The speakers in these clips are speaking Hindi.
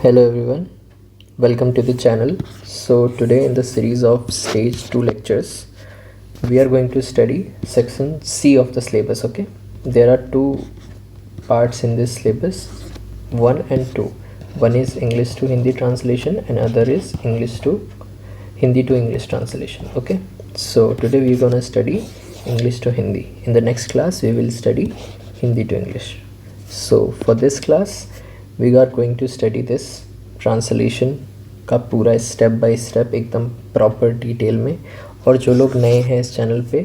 Hello everyone, welcome to the channel. So today in the series of stage 2 lectures, we are going to study section C of the syllabus. Okay, there are two parts in this syllabus, 1 and 2. One is English to Hindi translation and other is English to Hindi to English translation. Okay, so today we are going to study English to Hindi. In the next class we will study Hindi to English. So for this class we are going to study this translation का पूरा स्टेप बाय स्टेप एकदम प्रॉपर डिटेल में। और जो लोग नए हैं इस चैनल पे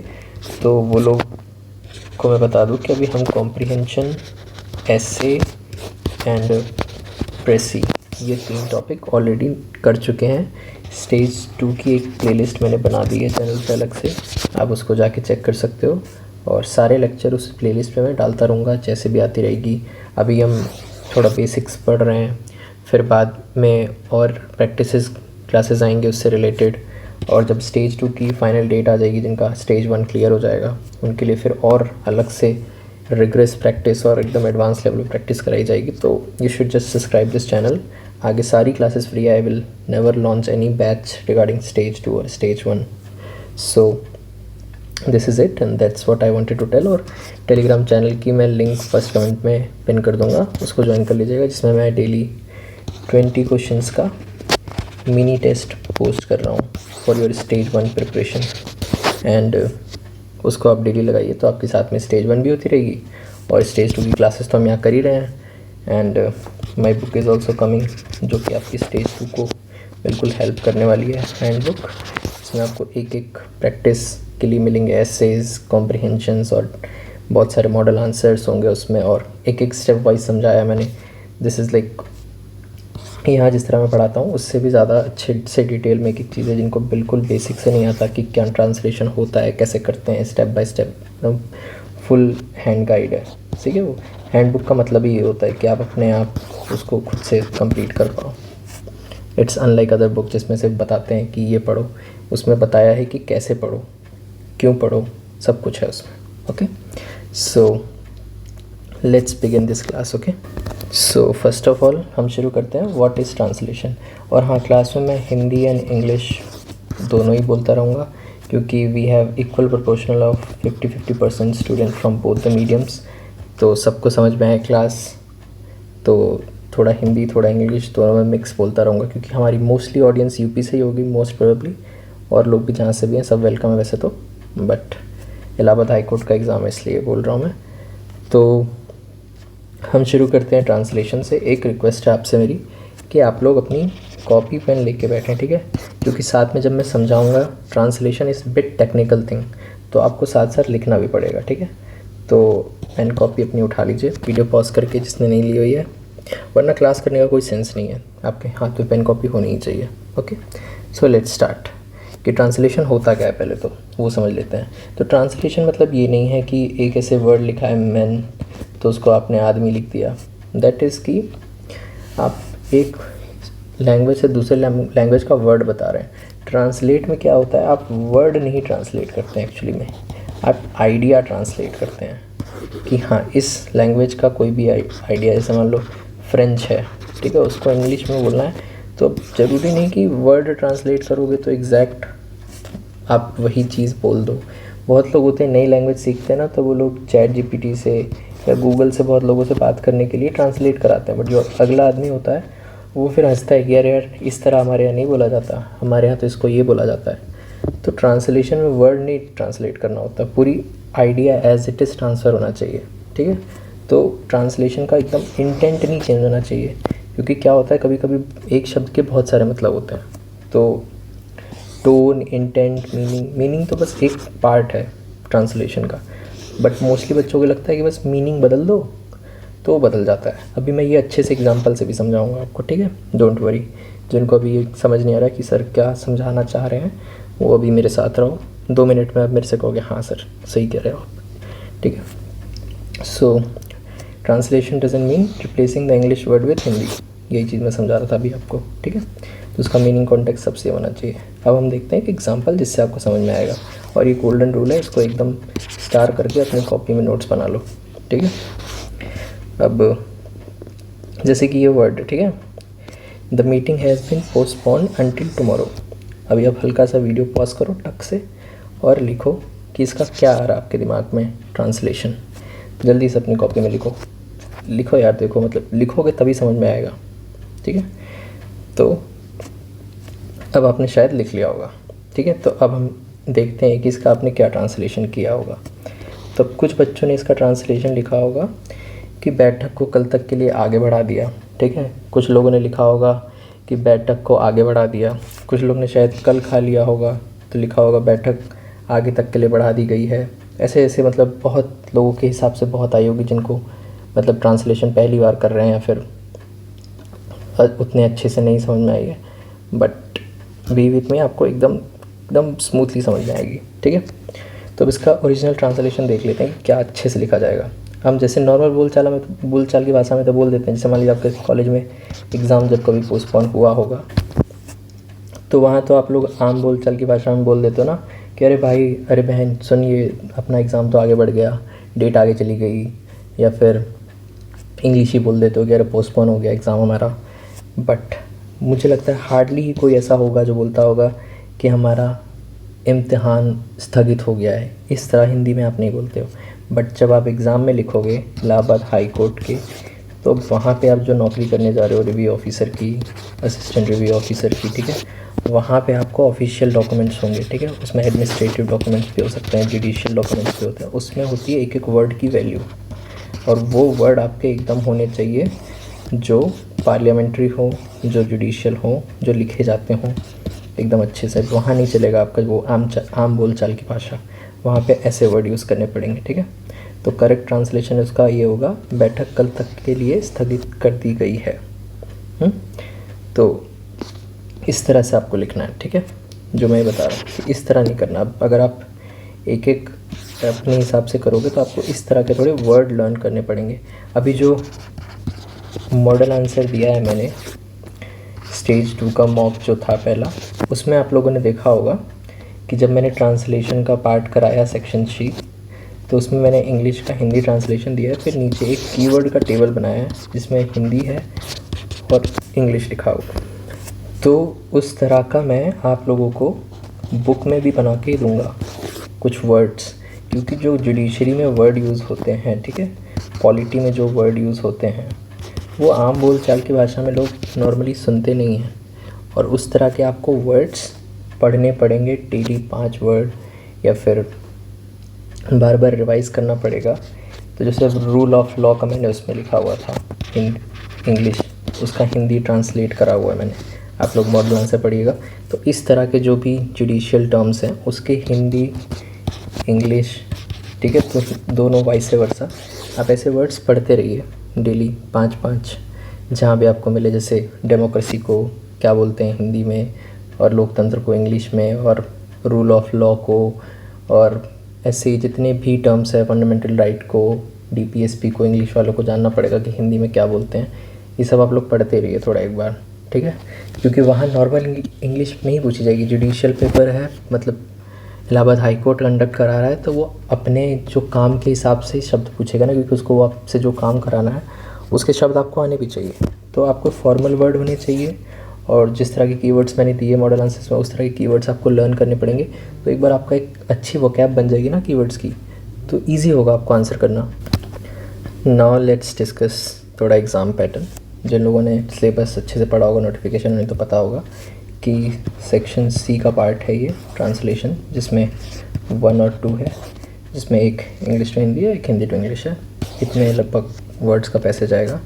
तो वो लोग को मैं बता दूं कि अभी हम कॉम्प्रिहेंशन, एसे एंड प्रेसी ये 3 टॉपिक ऑलरेडी कर चुके हैं। स्टेज 2 की एक प्लेलिस्ट मैंने बना दी है चैनल पे अलग से, आप उसको जाके चेक कर सकते हो। और सारे लेक्चर उस प्लेलिस्ट पे मैं डालता रहूँगा जैसे भी आती रहेगी। अभी हम थोड़ा बेसिक्स पढ़ रहे हैं, फिर बाद में और प्रैक्टिसेस क्लासेस आएंगे उससे रिलेटेड। और जब स्टेज 2 की फाइनल डेट आ जाएगी, जिनका स्टेज 1 क्लियर हो जाएगा, उनके लिए फिर और अलग से रिग्रेस प्रैक्टिस और एकदम एडवांस लेवल पे प्रैक्टिस कराई जाएगी। तो you should just subscribe this channel. आगे सारी classes free. I will never launch any batch regarding stage 2 और stage 1। So this is it and that's what I wanted to tell. और टेलीग्राम चैनल की मैं लिंक फर्स्ट कमेंट में पिन कर दूंगा, उसको ज्वाइन कर लीजिएगा, जिसमें मैं डेली 20 क्वेश्चंस का मिनी टेस्ट पोस्ट कर रहा हूँ for your stage 1 preparation. And उसको आप डेली लगाइए तो आपके साथ में स्टेज 1 भी होती रहेगी और स्टेज 2 की क्लासेस तो हम यहाँ कर ही रहे हैं। And my book is also coming, जो कि आपकी स्टेज 2 को बिल्कुल हेल्प करने वाली है। हैंड बुक, इसमें आपको एक एक प्रैक्टिस के लिए मिलेंगे एसेज, कॉम्प्रिहेंशंस और बहुत सारे मॉडल आंसर्स होंगे उसमें। और एक एक स्टेप वाइज समझाया मैंने। दिस इज़ लाइक यहाँ जिस तरह मैं पढ़ाता हूँ उससे भी ज़्यादा अच्छे से डिटेल में एक एक चीज़ें जिनको बिल्कुल बेसिक से नहीं आता कि क्या ट्रांसलेशन होता है, कैसे करते हैं, स्टेप बाय स्टेप एकदम फुल हैंड गाइड है। ठीक है, वो हैंड बुक का मतलब ही ये होता है कि आप अपने आप उसको खुद से कंप्लीट कर पाओ। इट्स अनलाइक अदर बुक जिसमें से बताते हैं कि ये पढ़ो, उसमें बताया है कि कैसे पढ़ो, क्यों पढ़ो, सब कुछ है उसमें। Okay, so let's begin this class. Okay, so first of all हम शुरू करते हैं व्हाट इज़ ट्रांसलेशन। और हाँ, क्लास में मैं हिंदी एंड इंग्लिश दोनों ही बोलता रहूँगा, क्योंकि we have equal proportional of 50-50% student from both the mediums. तो सबको समझ में आए क्लास, तो थोड़ा हिंदी थोड़ा इंग्लिश दोनों में मिक्स बोलता रहूँगा, क्योंकि हमारी मोस्टली ऑडियंस यूपी से ही होगी मोस्ट प्रोबेबली, और लोग भी जहाँ से भी हैं सब वेलकम है वैसे तो, बट इलाहाबाद हाई कोर्ट का एग्ज़ाम है इसलिए बोल रहा हूँ मैं। तो हम शुरू करते हैं ट्रांसलेशन से। एक रिक्वेस्ट है आपसे मेरी कि आप लोग अपनी कॉपी पेन लेके बैठें, ठीक है, क्योंकि साथ में जब मैं समझाऊंगा translation is bit technical thing, तो आपको साथ साथ लिखना भी पड़ेगा। ठीक है, तो पेन कॉपी अपनी उठा लीजिए वीडियो पॉज करके, जिसने नहीं ली हुई है, वरना क्लास करने का कोई सेंस नहीं है। आपके हाथ में पेन कॉपी होनी ही चाहिए। ओके, सो लेट्स स्टार्ट कि ट्रांसलेशन होता क्या है, पहले तो वो समझ लेते हैं। तो ट्रांसलेशन मतलब ये नहीं है कि एक ऐसे वर्ड लिखा है मैन तो उसको आपने आदमी लिख दिया। दैट इज़ कि आप एक लैंग्वेज से दूसरे लैंग्वेज का वर्ड बता रहे हैं। ट्रांसलेट में क्या होता है, आप वर्ड नहीं ट्रांसलेट करते हैं, एक्चुअली में आप आइडिया ट्रांसलेट करते हैं कि हाँ इस लैंग्वेज का कोई भी आइडिया, जैसे मान लो फ्रेंच है, ठीक है, उसको इंग्लिश में बोलना है, तो ज़रूरी नहीं कि वर्ड ट्रांसलेट करोगे तो एग्जैक्ट आप वही चीज़ बोल दो। बहुत लोग होते हैं नई लैंग्वेज सीखते हैं ना, तो वो लोग चैट जीपीटी से या गूगल से बहुत लोगों से बात करने के लिए ट्रांसलेट कराते हैं, बट जो अगला आदमी होता है वो फिर हंसता है कि यार इस तरह हमारे यहाँ नहीं बोला जाता, हमारे यहाँ तो इसको ये बोला जाता है। तो ट्रांसलेशन में वर्ड नहीं ट्रांसलेट करना होता, पूरी idea as it is transfer होना चाहिए। ठीक है, तो ट्रांसलेशन का एकदम इंटेंट नहीं चेंज होना चाहिए, क्योंकि क्या होता है कभी कभी एक शब्द के बहुत सारे मतलब होते हैं। तो टोन, इंटेंट, मीनिंग तो बस एक पार्ट है ट्रांसलेशन का, बट मोस्टली बच्चों को लगता है कि बस मीनिंग बदल दो तो वो बदल जाता है। अभी मैं ये अच्छे से एग्जांपल से भी समझाऊंगा आपको, ठीक है, डोंट वरी। जिनको अभी ये समझ नहीं आ रहा कि सर क्या समझाना चाह रहे हैं, वो अभी मेरे साथ रहो, 2 मिनट में आप मेरे से कहोगे हाँ सर सही कह रहे हो आप। ठीक है, so translation doesn't mean replacing the English word with Hindi, यही चीज़ मैं समझा रहा था अभी आपको। ठीक है, तो उसका मीनिंग कॉन्टेक्स्ट सबसे होना चाहिए। अब हम देखते हैं एक एग्जांपल जिससे आपको समझ में आएगा, और ये गोल्डन रूल है, इसको एकदम स्टार करके अपनी कॉपी में नोट्स बना लो। ठीक है, अब जैसे कि ये वर्ड, ठीक है, the meeting has been postponed until tomorrow. अभी आप हल्का सा वीडियो पॉज करो टक से और लिखो कि इसका क्या आ रहा है आपके दिमाग में ट्रांसलेशन। जल्दी से अपनी कॉपी में लिखो, लिखो यार, देखो मतलब लिखोगे तभी समझ में आएगा, ठीक है। तो अब आपने शायद लिख लिया होगा, ठीक है। तो अब हम देखते हैं कि इसका आपने क्या ट्रांसलेशन किया होगा। तो कुछ बच्चों ने इसका ट्रांसलेशन लिखा होगा कि बैठक को कल तक के लिए आगे बढ़ा दिया, ठीक है। कुछ लोगों ने लिखा होगा कि बैठक को आगे बढ़ा दिया। कुछ लोग ने शायद कल खा लिया होगा तो लिखा होगा बैठक आगे तक के लिए बढ़ा दी गई है। ऐसे ऐसे मतलब बहुत लोगों के हिसाब से बहुत आई होगी जिनको मतलब ट्रांसलेशन पहली बार कर रहे हैं या फिर उतने अच्छे से नहीं समझ में आई है, बट बी विथ में आपको एकदम एकदम स्मूथली समझ में आएगी, ठीक है। तो अब इसका ओरिजिनल ट्रांसलेशन देख लेते हैं कि क्या अच्छे से लिखा जाएगा। हम जैसे नॉर्मल बोलचाल की भाषा में तो बोल देते हैं, जैसे मान लीजिए आपके कॉलेज में एग्ज़ाम जब कभी पोस्टपोन हुआ होगा तो वहाँ तो आप लोग आम बोलचाल की भाषा में बोल देते हो ना कि अरे भाई अरे बहन सुन, ये अपना एग्ज़ाम तो आगे बढ़ गया, डेट आगे चली गई, या फिर इंग्लिश ही बोल देते हो कि अरे पोस्टपोन हो गया एग्ज़ाम हमारा। बट मुझे लगता है हार्डली ही कोई ऐसा होगा जो बोलता होगा कि हमारा इम्तिहान स्थगित हो गया है। इस तरह हिंदी में आप नहीं बोलते हो। बट जब आप एग्ज़ाम में लिखोगे इलाहाबाद हाई कोर्ट के, तो वहाँ पे आप जो नौकरी करने जा रहे हो रिव्यू ऑफिसर की, असिस्टेंट रिव्यू ऑफिसर की, ठीक है, वहाँ पे आपको ऑफिशियल डॉक्यूमेंट्स होंगे, ठीक है। उसमें एडमिनिस्ट्रेटिव डॉक्यूमेंट्स भी हो सकते हैं, जुडिशियल डॉक्यूमेंट्स भी होते हैं। उसमें होती है एक एक वर्ड की वैल्यू, और वो वर्ड आपके एकदम होने चाहिए जो पार्लियामेंट्री हो, जो जुडिशियल हो, जो लिखे जाते हों एकदम अच्छे से। वहाँ नहीं चलेगा आपका वो आम बोलचाल की भाषा, वहाँ पे ऐसे वर्ड यूज़ करने पड़ेंगे, ठीक है। तो करेक्ट ट्रांसलेशन उसका ये होगा, बैठक कल तक के लिए स्थगित कर दी गई है। तो इस तरह से आपको लिखना है, ठीक है, जो मैं बता रहा हूँ इस तरह नहीं करना। अब अगर आप एक एक अपने हिसाब से करोगे तो आपको इस तरह के थोड़े वर्ड लर्न करने पड़ेंगे। अभी जो मॉडल आंसर दिया है मैंने, स्टेज 2 का मॉक जो था पहला, उसमें आप लोगों ने देखा होगा कि जब मैंने ट्रांसलेशन का पार्ट कराया सेक्शन सी, तो उसमें मैंने इंग्लिश का हिंदी ट्रांसलेशन दिया है, फिर नीचे एक कीवर्ड का टेबल बनाया है जिसमें हिंदी है और इंग्लिश लिखा हुआ। तो उस तरह का मैं आप लोगों को बुक में भी बना के दूंगा कुछ वर्ड्स, क्योंकि जो जुडिशरी में वर्ड यूज़ होते हैं, ठीक है, पॉलिटी में जो वर्ड यूज़ होते हैं वो आम बोलचाल की भाषा में लोग नॉर्मली सुनते नहीं हैं, और उस तरह के आपको वर्ड्स पढ़ने पड़ेंगे डेली 5 वर्ड, या फिर बार बार रिवाइज़ करना पड़ेगा। तो जैसे रूल ऑफ लॉ का मैंने उसमें लिखा हुआ था इंग्लिश, उसका हिंदी ट्रांसलेट करा हुआ है मैंने, आप लोग मॉडल आंसर पढ़िएगा। तो इस तरह के जो भी जुडिशियल टर्म्स हैं उसके हिंदी इंग्लिश, ठीक है, तो दोनों वाइस वर्सा आप ऐसे वर्ड्स पढ़ते रहिए डेली 5-5, जहाँ भी आपको मिले। जैसे डेमोक्रेसी को क्या बोलते हैं हिंदी में, और लोकतंत्र को इंग्लिश में, और रूल ऑफ लॉ को, और ऐसे जितने भी टर्म्स है, फंडामेंटल राइट को, डीपीएसपी को, इंग्लिश वालों को जानना पड़ेगा कि हिंदी में क्या बोलते हैं। ये सब आप लोग पढ़ते रहिए थोड़ा एक बार, ठीक है, क्योंकि वहाँ नॉर्मल इंग्लिश नहीं पूछी जाएगी। जुडिशियल पेपर है, मतलब इलाहाबाद हाई कोर्ट कंडक्ट करा रहा है, तो वो अपने जो काम के हिसाब से शब्द पूछेगा ना, क्योंकि उसको आपसे जो काम कराना है उसके शब्द आपको आने भी चाहिए। तो आपको फॉर्मल वर्ड होने चाहिए, और जिस तरह के कीवर्ड्स मैंने दिए मॉडल आंसर्स में उस तरह के कीवर्ड्स आपको लर्न करने पड़ेंगे। तो एक बार आपका एक अच्छी वोकैब बन जाएगी ना कीवर्ड्स की, तो ईजी होगा आपको आंसर करना। नाउ लेट्स डिस्कस थोड़ा एग्ज़ाम पैटर्न। जिन लोगों ने सिलेबस अच्छे से पढ़ा होगा, नोटिफिकेशन उन्हें तो पता होगा कि सेक्शन सी का पार्ट है ये ट्रांसलेशन, जिसमें 1 और 2 है, जिसमें एक इंग्लिश टू हिंदी है, एक हिंदी टू इंग्लिश है। इतने लगभग वर्ड्स का पैसेज आएगा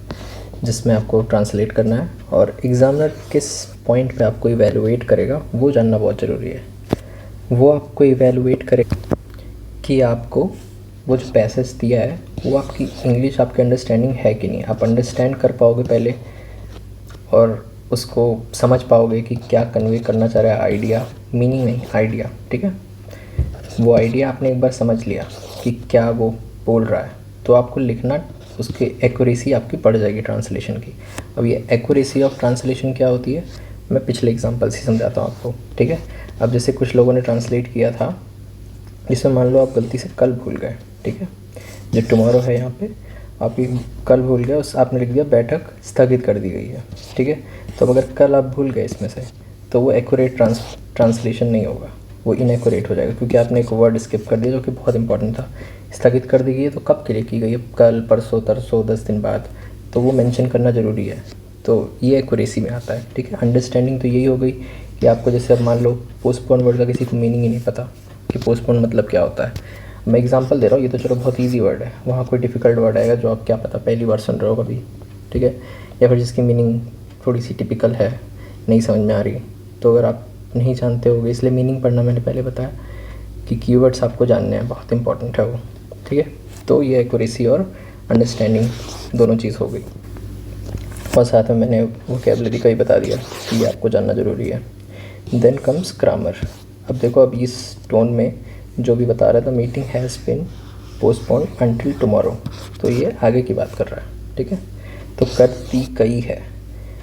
जिसमें आपको ट्रांसलेट करना है, और एग्ज़ामिनर किस पॉइंट पे आपको इवैल्यूएट करेगा वो जानना बहुत ज़रूरी है। वो आपको इवैल्यूएट करेगा कि आपको वो जो पैसेज दिया है वो आपकी इंग्लिश, आपकी अंडरस्टैंडिंग है कि नहीं, आप अंडरस्टैंड कर पाओगे पहले और उसको समझ पाओगे कि क्या कन्वे करना चाह रहा है, आइडिया, मीनिंग नहीं आइडिया, ठीक है। वो आइडिया आपने एक बार समझ लिया कि क्या वो बोल रहा है, तो आपको लिखना, उसकी एक्यूरेसी आपकी बढ़ जाएगी ट्रांसलेशन की। अब ये एक्यूरेसी ऑफ ट्रांसलेशन क्या होती है, मैं पिछले एग्जांपल से समझाता हूँ आपको, ठीक है। अब जैसे कुछ लोगों ने ट्रांसलेट किया था, जिसमें मान लो आप गलती से कल भूल गए, ठीक है, जो टुमारो है यहाँ पे, आप ये कल भूल गए, उस आपने लिख दिया बैठक स्थगित कर दी गई है, ठीक है। तो अगर कल आप भूल गए इसमें से, तो वो एक्यूरेट ट्रांसलेशन नहीं होगा, वो इनएक्यूरेट हो जाएगा, क्योंकि आपने एक वर्ड स्किप कर दिया जो कि बहुत इंपॉर्टेंट था। स्थगित कर दी गई है तो कब के लिए की गई है, कल, परसों, तरसों, 10 दिन बाद, तो वो मेंशन करना ज़रूरी है। तो ये एक्यूरेसी में आता है, ठीक है। अंडरस्टैंडिंग तो यही हो गई कि आपको जैसे अब मान लो पोस्टपोन वर्ड का किसी को मीनिंग ही नहीं पता कि पोस्टपोन मतलब क्या होता है। मैं एग्जांपल दे रहा हूँ, ये तो चलो बहुत इजी वर्ड है, वहाँ कोई डिफ़िकल्ट वर्ड आएगा जो आप क्या पता पहली बार सुन रहे हो कभी, ठीक है, या फिर जिसकी मीनिंग थोड़ी सी टिपिकल है, नहीं समझ में आ रही। तो अगर आप नहीं जानते होगे, इसलिए मीनिंग पढ़ना मैंने पहले बताया कि कीवर्ड्स आपको जानने हैं, बहुत इंपॉर्टेंट है वो, ठीक है। तो ये एक्यूरेसी और अंडरस्टैंडिंग दोनों चीज़ हो गई, और साथ में मैंने वोकैबुलरी का ही बता दिया कि ये आपको जानना ज़रूरी है। Then comes grammar. अब देखो, अब इस टोन में जो भी बता रहा था, meeting has been postpone until tomorrow, तो ये आगे की बात कर रहा है, ठीक है। तो कर दी गई है,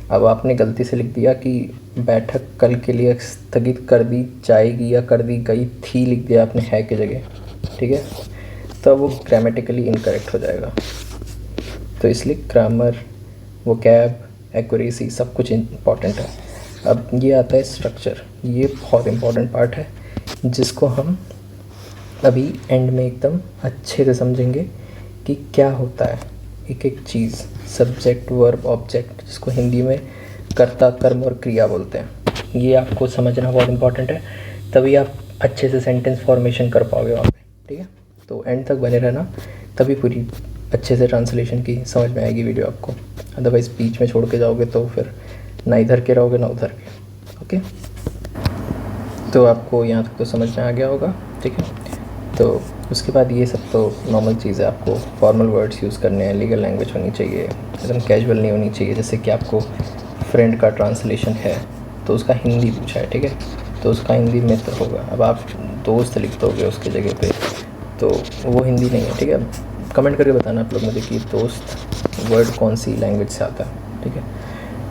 अब आपने गलती से लिख दिया कि बैठक कल के लिए स्थगित कर दी जाएगी या कर दी गई थी, लिख दिया आपने है की जगह, ठीक है। तो वो ग्रामेटिकली इनकरेक्ट हो जाएगा। तो इसलिए ग्रामर, वोकैब, एक्यूरेसी सब कुछ इम्पॉर्टेंट है। अब ये आता है स्ट्रक्चर, ये बहुत इम्पॉर्टेंट पार्ट है जिसको हम अभी एंड में एकदम अच्छे से समझेंगे कि क्या होता है एक एक चीज़। सब्जेक्ट, वर्ब, ऑब्जेक्ट, जिसको हिंदी में कर्ता, कर्म और क्रिया बोलते हैं, ये आपको समझना बहुत इंपॉर्टेंट है, तभी आप अच्छे से सेंटेंस फॉर्मेशन कर पाओगे वहाँ पे, ठीक है। तो एंड तक बने रहना, तभी पूरी अच्छे से ट्रांसलेशन की समझ में आएगी वीडियो आपको। अदरवाइज़ बीच में छोड़ के जाओगे तो फिर ना इधर के रहोगे ना उधर के, ओके। तो आपको यहाँ तक तो समझ में आ गया होगा, ठीक है। तो उसके बाद ये सब तो नॉर्मल चीज़ है, आपको फॉर्मल वर्ड्स यूज़ करने हैं, लीगल लैंग्वेज होनी चाहिए, एकदम कैजुअल नहीं होनी चाहिए। जैसे कि आपको फ्रेंड का ट्रांसलेशन है तो उसका हिंदी पूछा है, ठीक है, तो उसका हिंदी मित्र होगा। अब आप दोस्त लिख दोगे उसके जगह पे, तो वो हिंदी नहीं है, ठीक है। कमेंट करके बताना आप लोग मुझे कि दोस्त वर्ड कौन सी लैंग्वेज से आता है, ठीक है।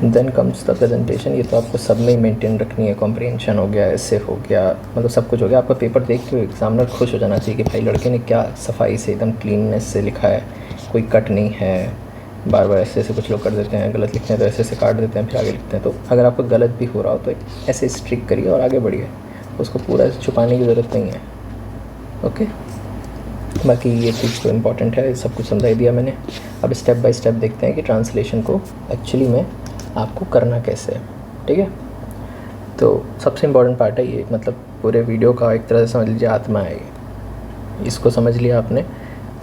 देन कम्स द प्रेजेंटेशन, ये तो आपको सब में ही मेंटेन रखनी है। कॉम्प्रिहेंशन हो गया, ऐसे हो गया, मतलब सब कुछ हो गया। आपका पेपर देख के एग्जामिनर खुश हो जाना चाहिए कि भाई लड़के ने क्या सफाई से, एकदम क्लीननेस से लिखा है, कोई कट नहीं है। बार बार ऐसे ऐसे कुछ लोग कर देते हैं, गलत लिखते हैं तो ऐसे ऐसे काट देते हैं फिर आगे लिखते हैं। तो अगर आपको गलत भी हो रहा हो तो ऐसे स्ट्रिक करिए और आगे बढ़िए, उसको पूरा छुपाने की ज़रूरत नहीं है, ओके। बाकी ये चीज़ तो इम्पॉर्टेंट है, सब कुछ समझा दिया मैंने। अब स्टेप बाय स्टेप देखते हैं कि ट्रांसलेशन को एक्चुअली में आपको करना कैसे है, ठीक है। तो सबसे इम्पॉर्टेंट पार्ट है ये, मतलब पूरे वीडियो का एक तरह से समझ लीजिए आत्मा है ये। इसको समझ लिया आपने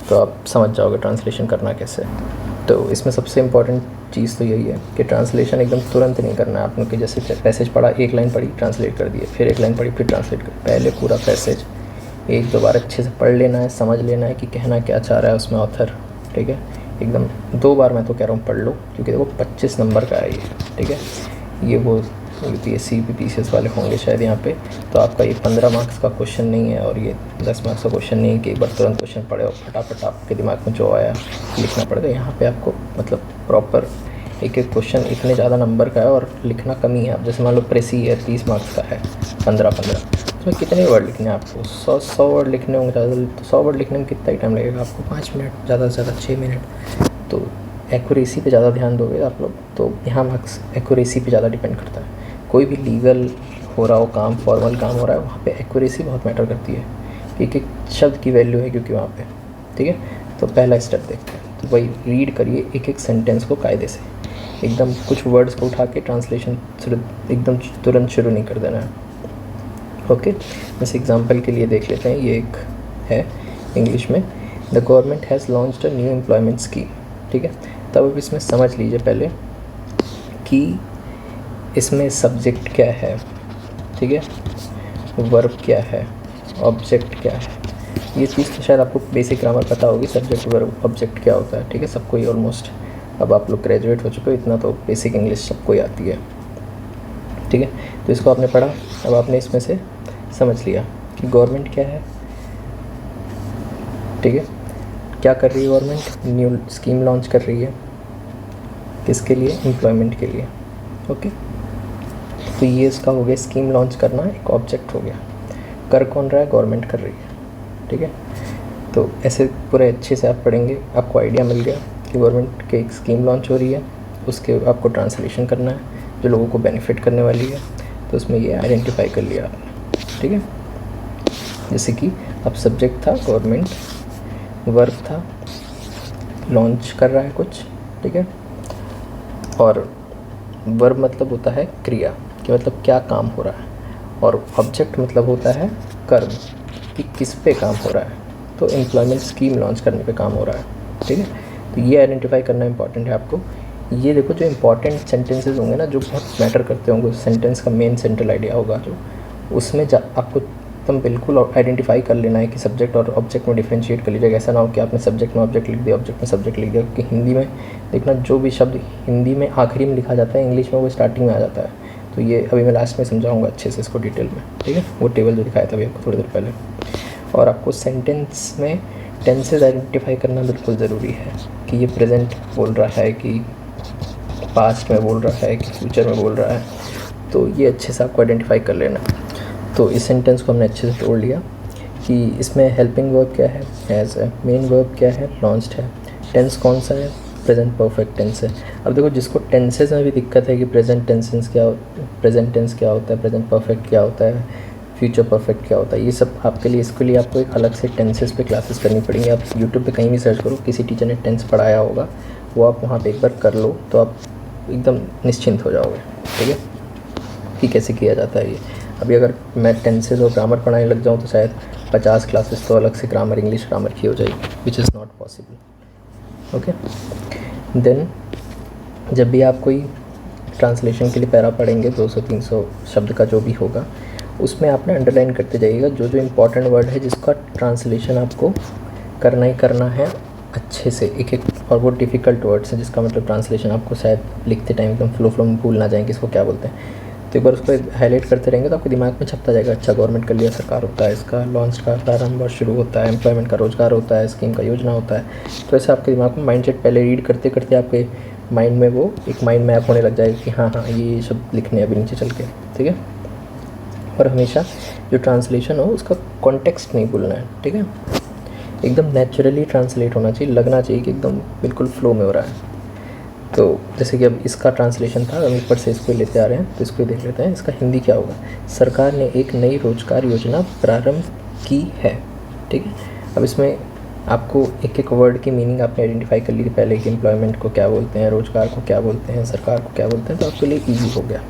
तो आप समझ जाओगे ट्रांसलेशन करना कैसे है। तो इसमें सबसे इम्पॉर्टेंट चीज़ तो यही है कि ट्रांसलेशन एकदम तुरंत नहीं करना है आपने, कि जैसे पैसेज पढ़ा, एक लाइन पढ़ी ट्रांसलेट कर दिए, फिर एक लाइन पढ़ी फिर ट्रांसलेट कर। पहले पूरा पैसेज एक दो बार अच्छे से पढ़ लेना है, समझ लेना है कि कहना क्या चाह रहा है उसमें ऑथर, ठीक है। एकदम 2 बार मैं तो कह रहा हूँ पढ़ लो, क्योंकि देखो 25 नंबर का है ये, ठीक है। ये वो UPSC PCS वाले होंगे शायद यहाँ पे, तो आपका ये 15 मार्क्स का क्वेश्चन नहीं है और ये 10 मार्क्स का क्वेश्चन नहीं है कि एक बार तुरंत क्वेश्चन पढ़े और फटाफट आपके दिमाग में जो आया लिखना पड़ेगा। यहाँ पे आपको मतलब प्रॉपर एक एक क्वेश्चन इतने ज़्यादा नंबर का है और लिखना कम ही है। अब जैसे मान लो प्रेसी है, 30 मार्क्स का है, 15-15, उसमें कितने वर्ड लिखने हैं आपको? 100 वर्ड लिखने होंगे ज़्यादा, तो 100 वर्ड लिखने में कितना ही टाइम लगेगा आपको? 5 मिनट, ज़्यादा से ज़्यादा 6 मिनट। तो एक्यूरेसी पे ज़्यादा ध्यान दोगे आप लोग, तो यहाँ मार्क्स एक्यूरेसी पे ज़्यादा डिपेंड करता है। कोई भी लीगल हो रहा हो काम, फॉर्मल काम हो रहा है, वहाँ पे एक्यूरेसी बहुत मैटर करती है, एक एक शब्द की वैल्यू है क्योंकि वहाँ पे, ठीक है। तो पहला स्टेप देखते हैं, तो वही रीड करिए एक एक सेंटेंस को कायदे से, एकदम कुछ वर्ड्स को उठा के ट्रांसलेशन एकदम तुरंत शुरू नहीं कर देना है, ओके। जैसे एग्जांपल के लिए देख लेते हैं, ये एक है इंग्लिश में, the government has launched a new employment scheme, ठीक है। तब अब इसमें समझ लीजिए पहले कि इसमें सब्जेक्ट क्या है, ठीक है, वर्ब क्या है, ऑब्जेक्ट क्या है। ये चीज़ तो शायद आपको बेसिक ग्रामर पता होगी, सब्जेक्ट वर्ब ऑब्जेक्ट क्या होता है, ठीक है, सबको ही ऑलमोस्ट। अब आप लोग ग्रेजुएट हो चुके हो, इतना तो बेसिक इंग्लिश सबको ही आती है, ठीक है। तो इसको आपने पढ़ा, अब आपने इसमें से समझ लिया कि गवर्नमेंट क्या है, ठीक है, क्या कर रही है गवर्नमेंट, न्यू स्कीम लॉन्च कर रही है, किसके लिए, एम्प्लॉयमेंट के लिए, ओके। तो ये इसका हो गया, स्कीम लॉन्च करना एक ऑब्जेक्ट हो गया, कर कौन रहा है, गवर्नमेंट कर रही है, ठीक है। तो ऐसे पूरे अच्छे से आप पढ़ेंगे, आपको आइडिया मिल गया कि गवर्नमेंट की एक स्कीम लॉन्च हो रही है, उसके आपको ट्रांसलेशन करना है जो लोगों को बेनिफिट करने वाली है, तो उसमें ये आइडेंटिफाई कर लिया आपने, ठीक है। जैसे कि अब सब्जेक्ट था गवर्नमेंट, वर्ब था लॉन्च कर रहा है कुछ, ठीक है, और वर्ब मतलब होता है क्रिया कि मतलब क्या काम हो रहा है, और ऑब्जेक्ट मतलब होता है कर्म कि किस पे काम हो रहा है, तो एम्प्लॉयमेंट स्कीम लॉन्च करने पे काम हो रहा है, ठीक है। तो ये आइडेंटिफाई करना इंपॉर्टेंट है आपको। ये देखो जो इंपॉर्टेंट सेंटेंसेस होंगे ना, जो बहुत मैटर करते होंगे, सेंटेंस का मेन सेंट्रल आइडिया होगा जो, उसमें आपको एकदम बिल्कुल आइडेंटिफाई कर लेना है कि सब्जेक्ट और ऑब्जेक्ट में डिफरेंशिएट कर लीजिएगा। ऐसा ना हो कि आपने सब्जेक्ट में ऑब्जेक्ट लिख दिया, ऑब्जेक्ट में सब्जेक्ट लिख दिया, क्योंकि हिंदी में देखना जो भी शब्द हिंदी में आखिरी में लिखा जाता है, इंग्लिश में वो स्टार्टिंग में आ जाता है। तो ये अभी मैं लास्ट में समझाऊंगा अच्छे से इसको डिटेल में, ठीक है। वो टेबल जो दिखाया था अभी आपको थोड़ी देर पहले। और आपको सेंटेंस में टेंसेज आइडेंटिफाई करना बिल्कुल ज़रूरी है कि ये प्रेजेंट बोल रहा है कि पास्ट में बोल रहा है कि फ्यूचर में बोल रहा है, तो ये अच्छे से आपको आइडेंटिफाई कर लेना। तो इस सेंटेंस को हमने अच्छे से तोड़ लिया कि इसमें हेल्पिंग वर्ब क्या है, हैज़ है, मेन वर्ब क्या है, लॉन्च्ड है, टेंस कौन सा है, प्रेजेंट परफेक्ट टेंस है। अब देखो जिसको टेंसेज में भी दिक्कत है कि प्रेजेंट टेंस क्या होता है, प्रेजेंट परफेक्ट क्या होता है, फ्यूचर परफेक्ट क्या होता है, ये सब आपके लिए, इसके लिए आपको एक अलग से टेंसेस पे क्लासेस करनी पड़ेंगी। आप यूट्यूब पे कहीं भी सर्च करो, किसी टीचर ने टेंस पढ़ाया होगा, वो आप वहाँ पे एक बार कर लो तो आप एकदम निश्चिंत हो जाओगे, ठीक है, कि कैसे किया जाता है ये। अभी अगर मैं टेंसेज और ग्रामर पढ़ाने लग जाऊँ तो शायद 50 क्लासेस तो अलग से ग्रामर, इंग्लिश ग्रामर की हो जाएगी, which is not possible, okay. Then जब भी आप कोई ट्रांसलेशन के लिए पैरा पढ़ेंगे 200-300 शब्द का जो भी होगा, उसमें आपने अंडरलाइन करते जाइएगा जो जो इम्पोर्टेंट वर्ड है जिसका ट्रांसलेशन आपको करना ही करना है अच्छे से, एक एक, और वो डिफ़िकल्ट वर्ड्स हैं जिसका मतलब ट्रांसलेशन आपको शायद लिखते टाइम एकदम फ्लो में भूल ना जाएँ कि इसको क्या बोलते हैं। तो एक बार उसको हाईलाइट करते रहेंगे तो आपके दिमाग में छपता जाएगा, अच्छा गवर्नमेंट का लिया सरकार होता है, इसका लॉन्च का प्रारंभ और शुरू होता है, एम्प्लॉयमेंट का रोजगार होता है, स्कीम का योजना होता है। तो ऐसे आपके दिमाग में माइंडसेट पहले रीड करते करते आपके माइंड में वो एक माइंड मैप होने लग जाएगा कि हाँ हाँ ये शब्द लिखने अभी नीचे चल के, ठीक है। और हमेशा जो ट्रांसलेशन हो उसका कॉन्टेक्स्ट नहीं भूलना है, ठीक है, एकदम नेचुरली ट्रांसलेट होना चाहिए, लगना चाहिए कि एकदम बिल्कुल फ्लो में हो रहा है। तो जैसे कि अब इसका ट्रांसलेशन था, हम ऊपर से इसको लेते आ रहे हैं तो इसको देख लेते हैं इसका हिंदी क्या होगा। सरकार ने एक नई रोजगार योजना प्रारंभ की है, ठीक है। अब इसमें आपको एक एक वर्ड की मीनिंग आपने आइडेंटिफाई कर ली थी पहले कि एम्प्लॉयमेंट को क्या बोलते हैं, रोजगार को क्या बोलते हैं, सरकार को क्या बोलते हैं, तो आपके लिए ईजी हो गया।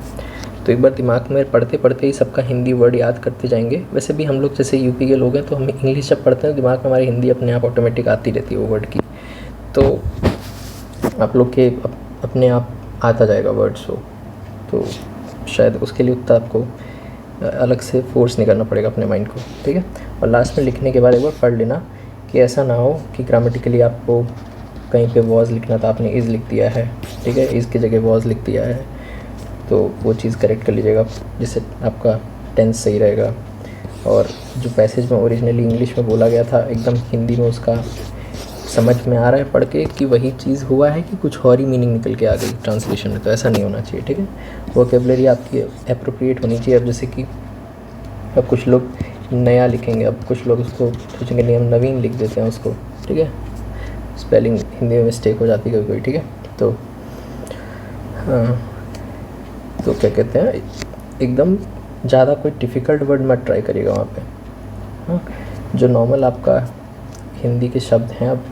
तो एक बार दिमाग में पढ़ते पढ़ते ही सबका हिंदी वर्ड याद करते जाएंगे। वैसे भी हम लोग जैसे यूपी के लोग हैं तो हम इंग्लिश जब पढ़ते हैं दिमाग में हमारी हिंदी अपने आप ऑटोमेटिक आती रहती है वो वर्ड की, तो आप लोग के अपने आप आता जाएगा वर्ड्स हो, तो शायद उसके लिए उतना आपको अलग से फोर्स नहीं करना पड़ेगा अपने माइंड को, ठीक है। और लास्ट में लिखने के बाद एक बार पढ़ लेना कि ऐसा ना हो कि ग्रामेटिकली आपको कहीं पे वॉज लिखना था आपने इज़ लिख दिया है, ठीक है, इज़ की जगह वॉज लिख दिया है, तो वो चीज़ करेक्ट कर लीजिएगा जिससे आपका टेंस सही रहेगा। और जो पैसेज में ओरिजिनली इंग्लिश में बोला गया था एकदम हिंदी में उसका समझ में आ रहा है पढ़ के कि वही चीज़ हुआ है कि कुछ और ही मीनिंग निकल के आ गई ट्रांसलेशन में, तो ऐसा नहीं होना चाहिए, ठीक है। वोकैबुलरी आपकी अप्रोप्रिएट होनी चाहिए। अब जैसे कि अब कुछ लोग नया लिखेंगे, अब कुछ लोग उसको सोचेंगे नहीं हम नवीन लिख देते हैं उसको, ठीक है, स्पेलिंग हिंदी में मिस्टेक हो जाती है कोई, ठीक है। तो हाँ, तो क्या कहते हैं एकदम ज़्यादा कोई डिफ़िकल्ट वर्ड मत ट्राई करिएगा वहाँ पे, हाँ, जो नॉर्मल आपका हिंदी के शब्द हैं अब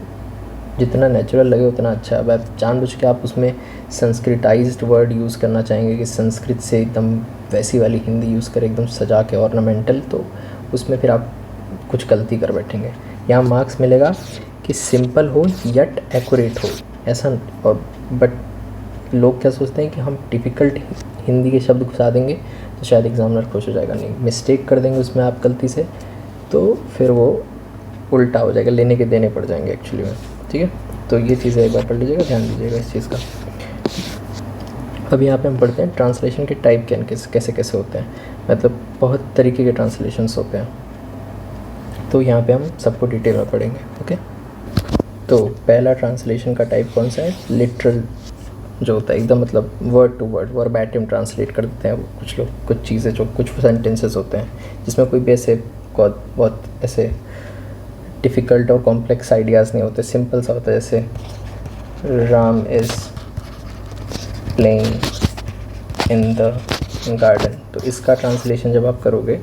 जितना नेचुरल लगे उतना अच्छा है। अब आप जानबूझ के आप उसमें संस्कृताइज्ड वर्ड यूज़ करना चाहेंगे कि संस्कृत से एकदम वैसी वाली हिंदी यूज़ करें एकदम सजा के ऑर्नामेंटल, तो उसमें फिर आप कुछ गलती कर बैठेंगे। यहाँ मार्क्स मिलेगा कि सिंपल हो यट एक्यूरेट हो, ऐसा। और बट लोग क्या सोचते हैं कि हम डिफ़िकल्ट हिंदी के शब्द घुसा देंगे तो शायद एग्जामिनर खुश हो जाएगा, नहीं, मिस्टेक कर देंगे उसमें आप गलती से तो फिर वो उल्टा हो जाएगा, लेने के देने पड़ जाएंगे एक्चुअली में, ठीक है। तो ये चीज़ें एक बार पढ़ लीजिएगा, ध्यान दीजिएगा इस चीज़ का। अब यहाँ पे हम पढ़ते हैं ट्रांसलेशन के टाइप कैसे कैसे होते हैं, मतलब बहुत तरीके के ट्रांसलेशंस होते हैं, तो यहाँ पे हम सबको डिटेल में पढ़ेंगे, ओके। तो पहला ट्रांसलेशन का टाइप कौन सा है, लिटरल जो होता है एकदम मतलब word to word verbatim translate कर देते हैं कुछ लोग, कुछ चीज़ें जो कुछ सेंटेंसेस होते हैं जिसमें कोई भी ऐसे बहुत ऐसे डिफ़िकल्ट और कॉम्प्लेक्स आइडियाज़ नहीं होते, सिंपल सा होता है। जैसे Ram is playing in the garden. तो इसका ट्रांसलेशन जब आप करोगे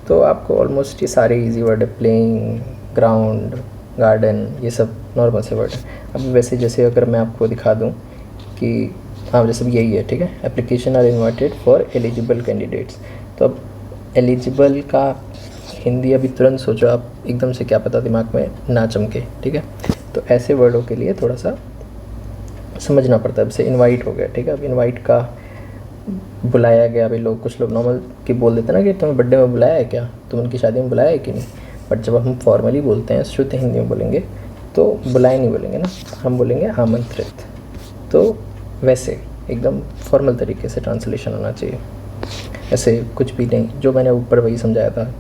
तो आपको ऑलमोस्ट ये सारे इजी वर्ड है, प्लेइंग, ग्राउंड, गार्डन, ये सब नॉर्मल से वर्ड है। अभी वैसे जैसे अगर मैं आपको दिखा दूँ कि हाँ जैसे यही है, ठीक है, application are invited for eligible candidates. तो अब एलिजिबल का हिंदी अभी तुरंत सोचो आप, एकदम से क्या पता दिमाग में ना चमके, ठीक है। तो ऐसे वर्डों के लिए थोड़ा सा समझना पड़ता है। अब से इनवाइट हो गया, ठीक है, अब इनवाइट का बुलाया गया। अभी लोग, कुछ लोग नॉर्मल कि बोल देते हैं ना कि तुम्हें बर्थडे में बुलाया है क्या, तुम उनकी शादी में बुलाया है कि नहीं। बट जब हम फॉर्मली बोलते हैं, शुद्ध हिंदी में बोलेंगे तो बुलाए नहीं बोलेंगे ना, हम बोलेंगे आमंत्रित। तो वैसे एकदम फॉर्मल तरीके से ट्रांसलेशन होना चाहिए, ऐसे कुछ भी नहीं। जो मैंने ऊपर वही समझाया था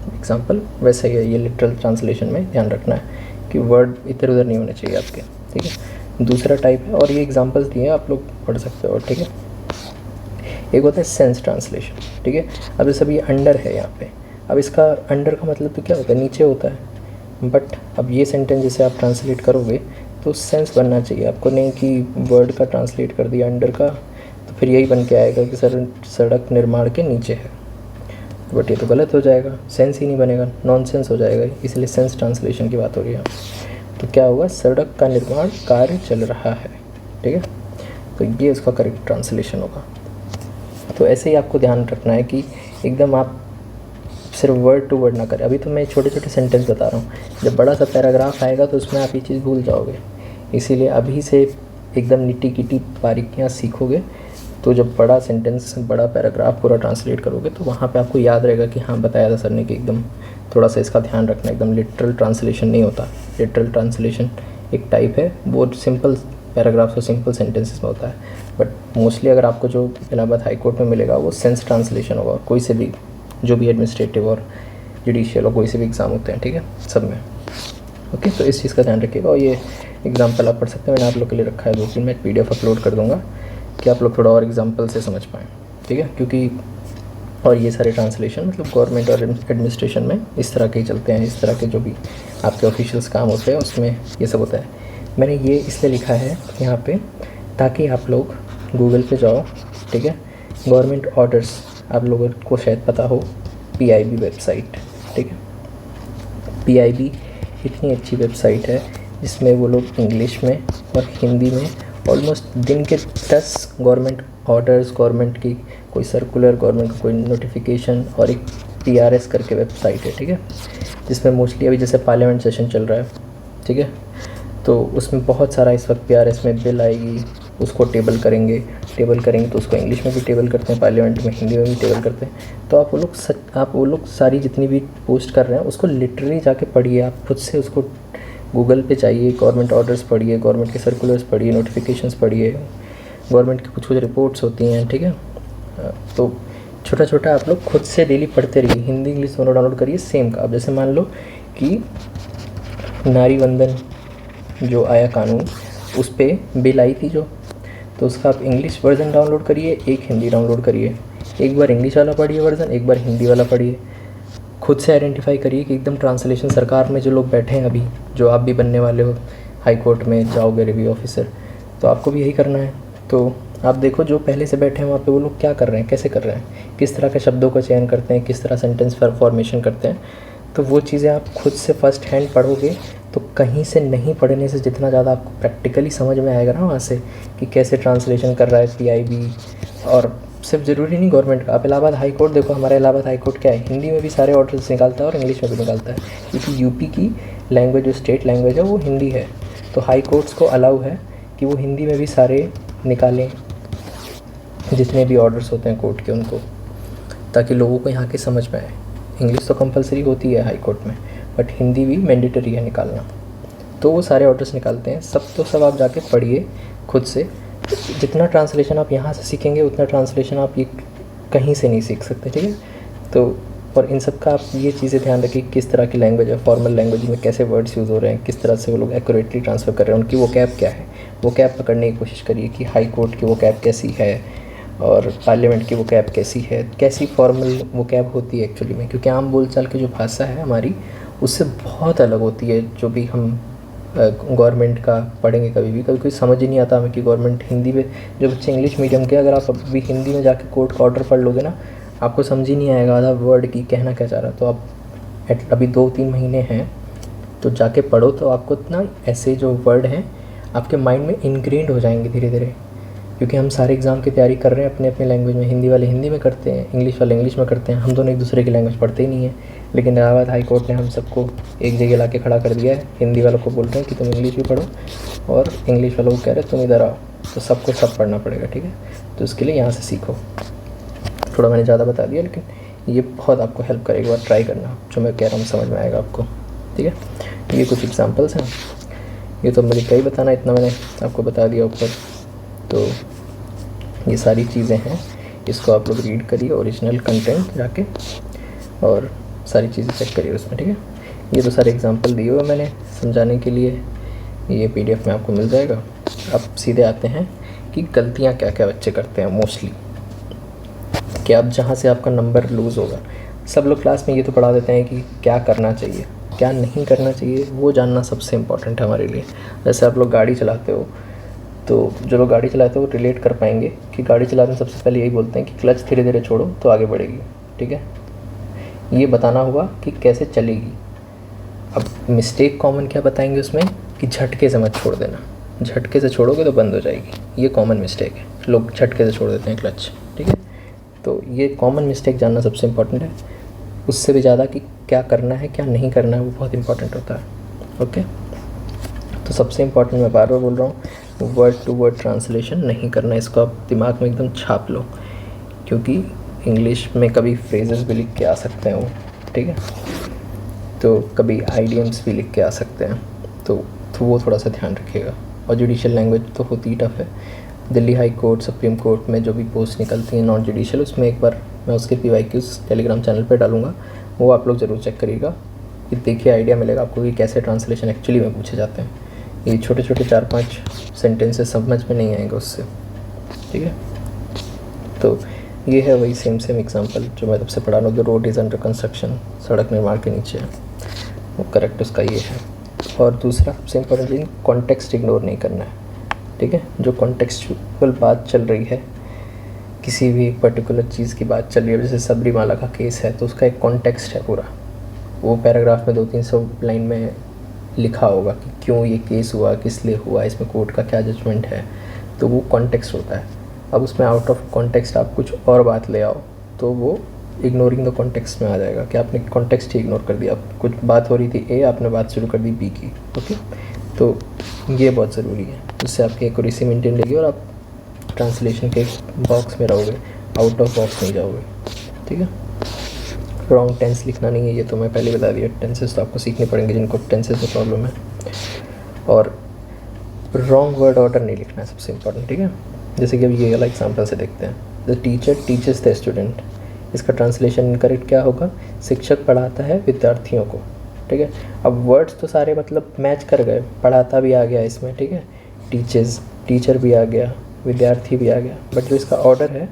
एग्जाम्पल, वैसे ही है ये लिटरल ट्रांसलेशन में। ध्यान रखना है कि वर्ड इधर उधर नहीं होने चाहिए आपके, ठीक है। दूसरा टाइप है, और ये एग्जाम्पल्स दिए हैं, आप लोग पढ़ सकते हो, ठीक है। एक होता है सेंस ट्रांसलेशन, ठीक है। अब जैसे अभी अंडर है यहाँ पे, अब इसका अंडर का मतलब तो क्या होता है, नीचे होता है। बट अब ये सेंटेंस जैसे आप ट्रांसलेट करोगे तो सेंस बनना चाहिए आपको, नहीं कि वर्ड का ट्रांसलेट कर दिया अंडर का, तो फिर यही बन के आएगा कि सड़क निर्माण के नीचे है। बट ये तो गलत हो जाएगा, सेंस ही नहीं बनेगा, नॉनसेंस हो जाएगा। इसलिए सेंस ट्रांसलेशन की बात हो रही है। तो क्या होगा, सड़क का निर्माण कार्य चल रहा है, ठीक है। तो ये उसका करेक्ट ट्रांसलेशन होगा। तो ऐसे ही आपको ध्यान रखना है कि एकदम आप सिर्फ वर्ड टू वर्ड ना करें। अभी तो मैं छोटे छोटे सेंटेंस बता रहा हूँ, जब बड़ा सा पैराग्राफ आएगा तो उसमें आप ये चीज़ भूल जाओगे। इसीलिए अभी से एकदम निटी किटी बारीकियाँ सीखोगे, तो जब बड़ा सेंटेंस, बड़ा पैराग्राफ पूरा ट्रांसलेट करोगे तो वहाँ पे आपको याद रहेगा कि हाँ बताया था सर ने कि एकदम थोड़ा सा इसका ध्यान रखना। एकदम लिटरल ट्रांसलेशन नहीं होता। लिटरल ट्रांसलेशन एक टाइप है, वो सिंपल पैराग्राफ्स और सिंपल सेंटेंसेस में होता है। बट मोस्टली अगर आपको जो इलाहाबाद हाई कोर्ट में मिलेगा वो सेंस ट्रांसलेशन होगा, कोई से भी, जो भी एडमिनिस्ट्रेटिव और जुडिशियल और कोई से भी एग्ज़ाम होते हैं, ठीक है, सब में। ओके, तो इस चीज़ का ध्यान रखिएगा। और ये एग्जाम्पल आप पढ़ सकते हैं, मैंने आप लोग के लिए रखा है 2-3, मैं PDF अपलोड कर दूँगा कि आप लोग थोड़ा और एग्जाम्पल से समझ पाएँ, ठीक है। क्योंकि और ये सारे ट्रांसलेशन मतलब गवर्नमेंट और एडमिनिस्ट्रेशन में इस तरह के ही चलते हैं, इस तरह के जो भी आपके ऑफिशियल्स काम होते हैं उसमें ये सब होता है। मैंने ये इसलिए लिखा है यहाँ पे ताकि आप लोग गूगल पे जाओ, ठीक है, गवर्नमेंट ऑर्डर्स, आप लोगों को शायद पता हो, PIB वेबसाइट, ठीक है। PIB इतनी अच्छी वेबसाइट है जिसमें वो लोग इंग्लिश में और हिंदी में ऑलमोस्ट दिन के 10 गवर्नमेंट ऑर्डर्स, गवर्नमेंट की कोई सर्कुलर, गवर्नमेंट का कोई नोटिफिकेशन, और एक PRS करके वेबसाइट है, ठीक है, जिसमें मोस्टली अभी जैसे पार्लियामेंट सेशन चल रहा है, ठीक है, तो उसमें बहुत सारा इस वक्त PRS में बिल आएगी, उसको टेबल करेंगे तो उसको इंग्लिश में भी टेबल करते हैं, पार्लियामेंट में हिंदी में भी टेबल करते हैं। तो आप वो लोग सारी जितनी भी पोस्ट कर रहे हैं उसको लिटरली जाके पढ़िए, आप खुद से उसको गूगल पे चाहिए, गवर्नमेंट ऑर्डर्स पढ़िए, गवर्नमेंट के सर्कुलर्स पढ़िए, नोटिफिकेशंस पढ़िए, गवर्नमेंट की कुछ रिपोर्ट्स होती हैं, ठीक है। तो छोटा छोटा आप लोग खुद से डेली पढ़ते रहिए, हिंदी इंग्लिश दोनों डाउनलोड करिए सेम का। अब जैसे मान लो कि नारी वंदन जो आया कानून, उस पर बिल आई थी जो, तो उसका आप इंग्लिश वर्जन डाउनलोड करिए, एक हिंदी डाउनलोड करिए, एक बार इंग्लिश वाला पढ़िए वर्जन, एक बार हिंदी वाला पढ़िए। खुद से आइडेंटिफाई करिए कि एकदम ट्रांसलेशन, सरकार में जो लोग बैठे हैं अभी, जो आप भी बनने वाले हो, हाई कोर्ट में जाओगे रिव्यू ऑफिसर, तो आपको भी यही करना है। तो आप देखो जो पहले से बैठे हैं वहाँ पे वो लोग क्या कर रहे हैं, कैसे कर रहे हैं, किस तरह के शब्दों का चयन करते हैं, किस तरह सेंटेंस फॉर्मेशन करते हैं। तो वो चीज़ें आप खुद से फर्स्ट हैंड पढ़ोगे तो कहीं से नहीं पढ़ने से जितना ज़्यादा आपको प्रैक्टिकली समझ में आएगा ना वहाँ से कि कैसे ट्रांसलेशन कर रहा है PIB। और सिर्फ ज़रूरी नहीं गवर्नमेंट का, आप इलाहाबाद हाई कोर्ट देखो, हमारा इलाहाबाद हाई कोर्ट क्या है, हिंदी में भी सारे ऑर्डर्स निकालता है और इंग्लिश में भी निकालता है, क्योंकि यूपी की लैंग्वेज जो स्टेट लैंग्वेज है वो हिंदी है। तो हाई कोर्ट्स को अलाउ है कि वो हिंदी में भी सारे निकालें जितने भी ऑर्डर्स होते हैं कोर्ट के उनको, ताकि लोगों को यहाँ के समझ में आए। इंग्लिश तो कंपलसरी होती है हाई कोर्ट में, बट हिंदी भी मैंडेटरी है निकालना। तो वो सारे ऑर्डर्स निकालते हैं, सब आप जाके पढ़िए खुद से। जितना ट्रांसलेशन आप यहाँ से सीखेंगे उतना ट्रांसलेशन आप ये कहीं से नहीं सीख सकते, ठीक है। तो और इन सब का आप ये चीज़ें ध्यान रखिए, किस तरह की लैंग्वेज है, फॉर्मल लैंग्वेज में कैसे वर्ड्स यूज़ हो रहे हैं, किस तरह से वो लोग एक्यूरेटली ट्रांसफ़र कर रहे हैं, उनकी वो कैब क्या है, वो कैब पकड़ने की कोशिश करिए कि हाई कोर्ट की वो कैब कैसी है और पार्लियामेंट की वो कैब कैसी है, कैसी फॉर्मल वो कैब होती है एक्चुअली में। क्योंकि आम बोलचाल की जो भाषा है हमारी उससे बहुत अलग होती है, जो भी हम गवर्नमेंट का पढ़ेंगे कभी कोई समझ ही नहीं आता हमें कि गवर्नमेंट हिंदी में, जो बच्चे इंग्लिश मीडियम के, अगर आप अभी हिंदी में जाके कोर्ट का ऑर्डर पढ़ लोगे ना, आपको समझ ही नहीं आएगा आधा वर्ड की कहना क्या चाह रहा है। तो आप अभी 2-3 महीने हैं तो जाके पढ़ो, तो आपको इतना ऐसे जो वर्ड हैं आपके माइंड में इनग्रेंड हो जाएंगे धीरे धीरे। क्योंकि हम सारे एग्ज़ाम की तैयारी कर रहे हैं अपने अपने लैंग्वेज में, हिंदी वाले हिंदी में करते हैं, इंग्लिश वाले इंग्लिश में करते हैं, हम दोनों एक दूसरे की लैंग्वेज पढ़ते ही नहीं है। लेकिन इलाहाबाद हाई कोर्ट ने हम सबको एक जगह ला के खड़ा कर दिया है, हिंदी वालों को बोल रहे हैं कि तुम इंग्लिश भी पढ़ो और इंग्लिश वालों को कह रहे हैं तुम इधर आओ, तो सबको सब पढ़ना पड़ेगा, ठीक है। तो इसके लिए यहाँ से सीखो। थोड़ा मैंने ज़्यादा बता दिया, लेकिन ये बहुत आपको हेल्प करेगा, एक बार ट्राई करना, जो मैं कह रहा हूँ समझ में आएगा आपको, ठीक है। ये कुछ एग्जांपल्स हैं, ये तो मुझे क्या ही बताना, इतना मैंने आपको बता दिया ऊपर। तो ये सारी चीज़ें हैं, इसको आप लोग रीड करिए ओरिजिनल कंटेंट जाके, और सारी चीज़ें चेक करिए उसमें, ठीक है। ये तो सारे एग्जांपल दिए हुए मैंने समझाने के लिए, ये PDF में आपको मिल जाएगा। अब सीधे आते हैं कि गलतियाँ क्या क्या बच्चे करते हैं मोस्टली, कि अब जहाँ से आपका नंबर लूज़ होगा। सब लोग क्लास में ये तो पढ़ा देते हैं कि क्या करना चाहिए क्या नहीं करना चाहिए, वो जानना सबसे इम्पॉर्टेंट है हमारे लिए। जैसे आप लोग गाड़ी चलाते हो, तो जो लोग गाड़ी चलाते हैं वो रिलेट कर पाएंगे कि गाड़ी चलाते सबसे पहले यही बोलते हैं कि क्लच धीरे धीरे छोड़ो तो आगे बढ़ेगी, ठीक है। ये बताना हुआ कि कैसे चलेगी। अब मिस्टेक कॉमन क्या बताएंगे उसमें, कि झटके से मत छोड़ देना, झटके से छोड़ोगे तो बंद हो जाएगी, ये कॉमन मिस्टेक है, लोग झटके से छोड़ देते हैं क्लच, ठीक है। तो ये कॉमन मिस्टेक जानना सबसे इम्पॉर्टेंट है, उससे भी ज़्यादा कि क्या करना है क्या नहीं करना है वो बहुत इंपॉर्टेंट होता है, ओके। तो सबसे इम्पॉर्टेंट मैं बार बार बोल रहा हूँ, वर्ड टू वर्ड ट्रांसलेशन नहीं करना, इसको आप दिमाग में एकदम छाप लो, क्योंकि इंग्लिश में कभी फ्रेजेस भी लिख के आ सकते हैं वो, ठीक है, तो कभी आइडियम्स भी लिख के आ सकते हैं, तो वो थोड़ा सा ध्यान रखिएगा। और जुडिशियल लैंग्वेज तो होती ही टफ है। Delhi high court, supreme court में जो भी पोस्ट निकलती हैं नॉन जुडिशियल, उसमें एक बार मैं उसके PYQs टेलीग्राम चैनल पे डालूंगा, वो आप लोग ज़रूर चेक करिएगा, कि देखिए आइडिया मिलेगा आपको कि कैसे ट्रांसलेशन एक्चुअली में पूछे जाते हैं। ये छोटे छोटे 4-5 सेंटेंसेस समझ में नहीं आएंगे उससे, ठीक है। तो ये है वही सेम एग्जांपल जो मैं तब से पढ़ा रहा हूँ, the road is under construction, सड़क निर्माण के नीचे है, वो करेक्ट उसका ये है। और दूसरा सबसे इम्पोर्टेंट चीज़, कॉन्टेक्स्ट इग्नोर नहीं करना है, ठीक है। जो कॉन्टेक्स्चुअल बात चल रही है, किसी भी एक पर्टिकुलर चीज़ की बात चल रही है, जैसे सबरीमाला का केस है तो उसका एक कॉन्टेक्स्ट है पूरा, वो पैराग्राफ में 200-300 लाइन में लिखा होगा कि क्यों ये केस हुआ, किस लिए हुआ, इसमें कोर्ट का क्या जजमेंट है, तो वो कॉन्टेक्स्ट होता है। अब उसमें आउट ऑफ कॉन्टेक्स्ट आप कुछ और बात ले आओ तो वो इग्नोरिंग द कॉन्टेक्स्ट में आ जाएगा, कि आपने कॉन्टेक्स्ट ही इग्नोर कर दिया। कुछ बात हो रही थी A, आपने बात शुरू कर दी B की, ओके। तो ये बहुत ज़रूरी है, उससे आपकी एक्यूरेसी मेंटेन रहेगी और आप ट्रांसलेशन के बॉक्स में रहोगे, आउट ऑफ बॉक्स नहीं जाओगे, ठीक है। रॉन्ग टेंस लिखना नहीं है, ये तो मैं पहले बता दिया, टेंसेस तो आपको सीखने पड़ेंगे जिनको टेंसेस में प्रॉब्लम है। और रॉन्ग वर्ड ऑर्डर नहीं लिखना है सबसे इम्पोर्टेंट, ठीक है। जैसे कि अब ये वाला एग्जाम्पल से देखते हैं, the teacher teachers the student, इसका ट्रांसलेशन इनकरेक्ट क्या होगा, शिक्षक पढ़ाता है विद्यार्थियों को, ठीक है। अब वर्ड्स तो सारे मतलब मैच कर गए, पढ़ाता भी आ गया इसमें, ठीक है, टीचर्स टीचर भी आ गया, विद्यार्थी भी आ गया, बट जो इसका ऑर्डर है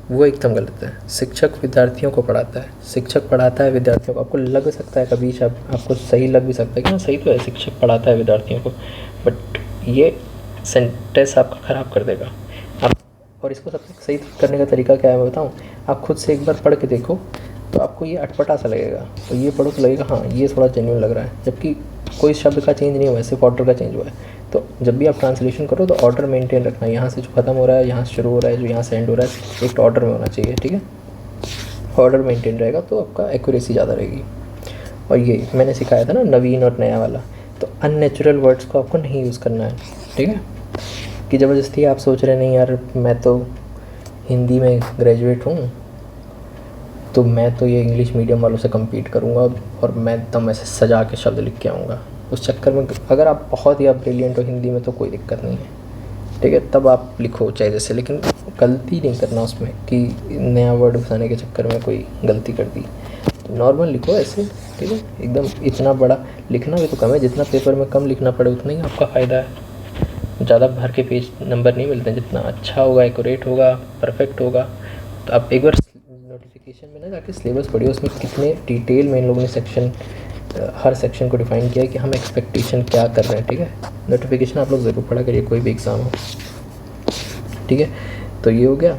वो एकदम गलत है। शिक्षक विद्यार्थियों को पढ़ाता है, शिक्षक पढ़ाता है विद्यार्थियों को। आपको लग सकता है कभी आपको सही लग भी सकता है कि हाँ सही तो है, शिक्षक पढ़ाता है विद्यार्थियों को, बट ये सेंटेंस आपका ख़राब कर देगा आप। और इसको सबसे सही करने का तरीका क्या है मैं बताऊँ, आप खुद से एक बार पढ़ के देखो तो आपको ये अटपटा सा लगेगा, तो ये पढ़ो तो लगेगा हाँ ये थोड़ा जेन्युइन लग रहा है, जबकि कोई शब्द का चेंज नहीं हुआ है, सिर्फ ऑर्डर का चेंज हुआ है। तो जब भी आप ट्रांसलेशन करो तो ऑर्डर मेंटेन रखना, यहाँ से जो ख़त्म हो रहा है यहाँ से शुरू हो रहा है, जो यहाँ से एंड हो रहा है, एक ऑर्डर में होना चाहिए, ठीक है। ऑर्डर मेंटेन रहेगा तो आपका एक्यूरेसी ज़्यादा रहेगी। और ये मैंने सिखाया था ना नवीन और नया वाला, तो अननेचुरल वर्ड्स को आपको नहीं यूज़ करना है, ठीक है। कि ज़बरदस्ती आप सोच रहे नहीं यार मैं तो हिंदी में ग्रेजुएट हूँ तो मैं तो ये इंग्लिश मीडियम वालों से कम्पीट करूँगा और मैं एकदम ऐसे सजा के शब्द लिख के आऊँगा, उस चक्कर में अगर आप बहुत ही आप ब्रिलियंट हो हिंदी में तो कोई दिक्कत नहीं है, ठीक है, तब आप लिखो चाहे जैसे, लेकिन गलती नहीं करना उसमें कि नया वर्ड घुसाने के चक्कर में कोई गलती कर दी। तो नॉर्मल लिखो ऐसे, ठीक है, एकदम इतना बड़ा लिखना भी तो कम है, जितना पेपर में कम लिखना पड़े उतना ही आपका फ़ायदा है। ज़्यादा भर के पेज नंबर नहीं मिलते हैं, जितना अच्छा होगा, एक्यूरेट होगा, परफेक्ट होगा। तो आप एक बार नोटिफिकेशन में ना जाके सिलेबस पढ़िए, उसमें कितने डिटेल में इन लोगों ने सेक्शन हर सेक्शन को डिफाइन किया है कि हम एक्सपेक्टेशन क्या कर रहे हैं, ठीक है। नोटिफिकेशन आप लोग ज़रूर पढ़ा करिए कोई भी एग्ज़ाम हो, ठीक है। तो ये हो गया।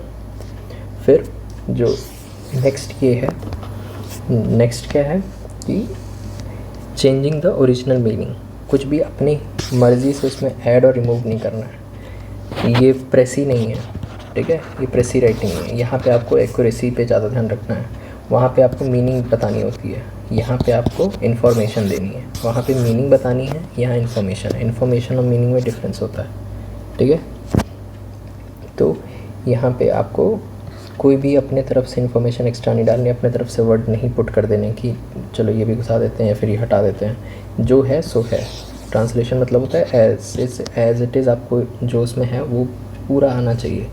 फिर जो नेक्स्ट ये है, नेक्स्ट क्या है कि चेंजिंग द ओरिजिनल मीनिंग। कुछ भी अपनी मर्ज़ी से उसमें ऐड और रिमूव नहीं करना है। ये प्रेसी नहीं है, ठीक है, ये प्रेसी राइटिंग है। यहाँ पे आपको एक्यूरेसी पे ज़्यादा ध्यान रखना है, वहाँ पे आपको मीनिंग बतानी होती है, यहाँ पे आपको इन्फॉर्मेशन देनी है। वहाँ पे मीनिंग बतानी है, यहाँ इन्फॉर्मेशन। इन्फॉर्मेशन और मीनिंग में डिफरेंस होता है, ठीक है। तो यहाँ पे आपको कोई भी अपने तरफ से इन्फॉर्मेशन एक्स्ट्रा नहीं डालनी, अपने तरफ से वर्ड नहीं पुट कर देने कि चलो ये भी घुसा देते हैं या फिर ये हटा देते हैं। जो है सो है। ट्रांसलेशन मतलब होता है एज इट इज़, आपको जो उसमें है वो पूरा आना चाहिए।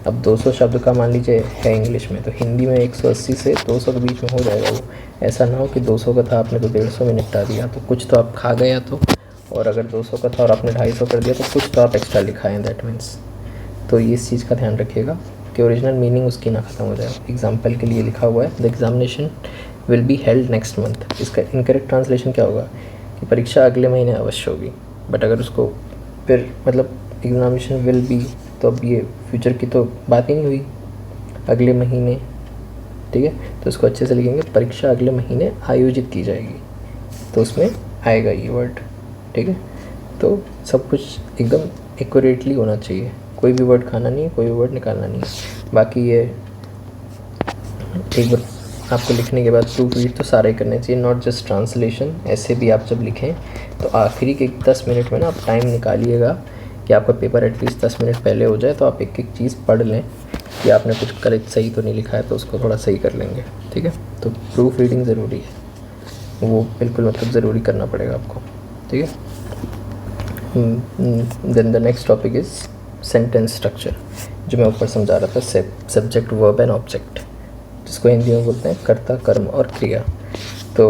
अब 200 शब्द का मान लीजिए है इंग्लिश में, तो हिंदी में 180 से 200 के बीच में हो जाएगा वो। ऐसा ना हो कि 200 का था आपने तो 150 में निपटा दिया, तो कुछ तो आप खा गए या तो, और अगर 200 का था और आपने 250 कर दिया तो कुछ तो आप एक्स्ट्रा लिखा है, दैट मीन्स। तो ये इस चीज़ का ध्यान रखिएगा कि ओरिजिनल मीनिंग उसकी ना ख़त्म हो जाए। एग्जाम्पल के लिए लिखा हुआ है the examination will be held next month. इसका इनकरेक्ट ट्रांसलेशन क्या होगा कि परीक्षा अगले महीने अवश्य होगी। बट अगर उसको फिर मतलब एग्जामिनेशन विल बी, तो अब ये फ्यूचर की तो बात ही नहीं हुई, अगले महीने, ठीक है। तो उसको अच्छे से लिखेंगे, परीक्षा अगले महीने आयोजित की जाएगी, तो उसमें आएगा ये वर्ड, ठीक है। तो सब कुछ एकदम एक्यूरेटली होना चाहिए, कोई भी वर्ड खाना नहीं है, कोई भी वर्ड निकालना नहीं है। बाकी ये एक बार आपको लिखने के बाद प्रूफ रीड तो सारे करने चाहिए, नॉट जस्ट ट्रांसलेशन। ऐसे भी आप जब लिखें तो आखिरी के 10 मिनट में ना आप टाइम निकालिएगा कि आपका पेपर एटलीस्ट 10 मिनट पहले हो जाए, तो आप एक एक चीज़ पढ़ लें कि आपने कुछ गलत सही तो नहीं लिखा है, तो उसको थोड़ा सही कर लेंगे, ठीक है। तो प्रूफ रीडिंग ज़रूरी है, वो बिल्कुल मतलब ज़रूरी करना पड़ेगा आपको, ठीक है। Then the next topic is sentence structure, जो मैं ऊपर समझा रहा था, सब्जेक्ट वर्ब एंड ऑब्जेक्ट, जिसको हिंदी में बोलते हैं कर्ता, कर्म और क्रिया। तो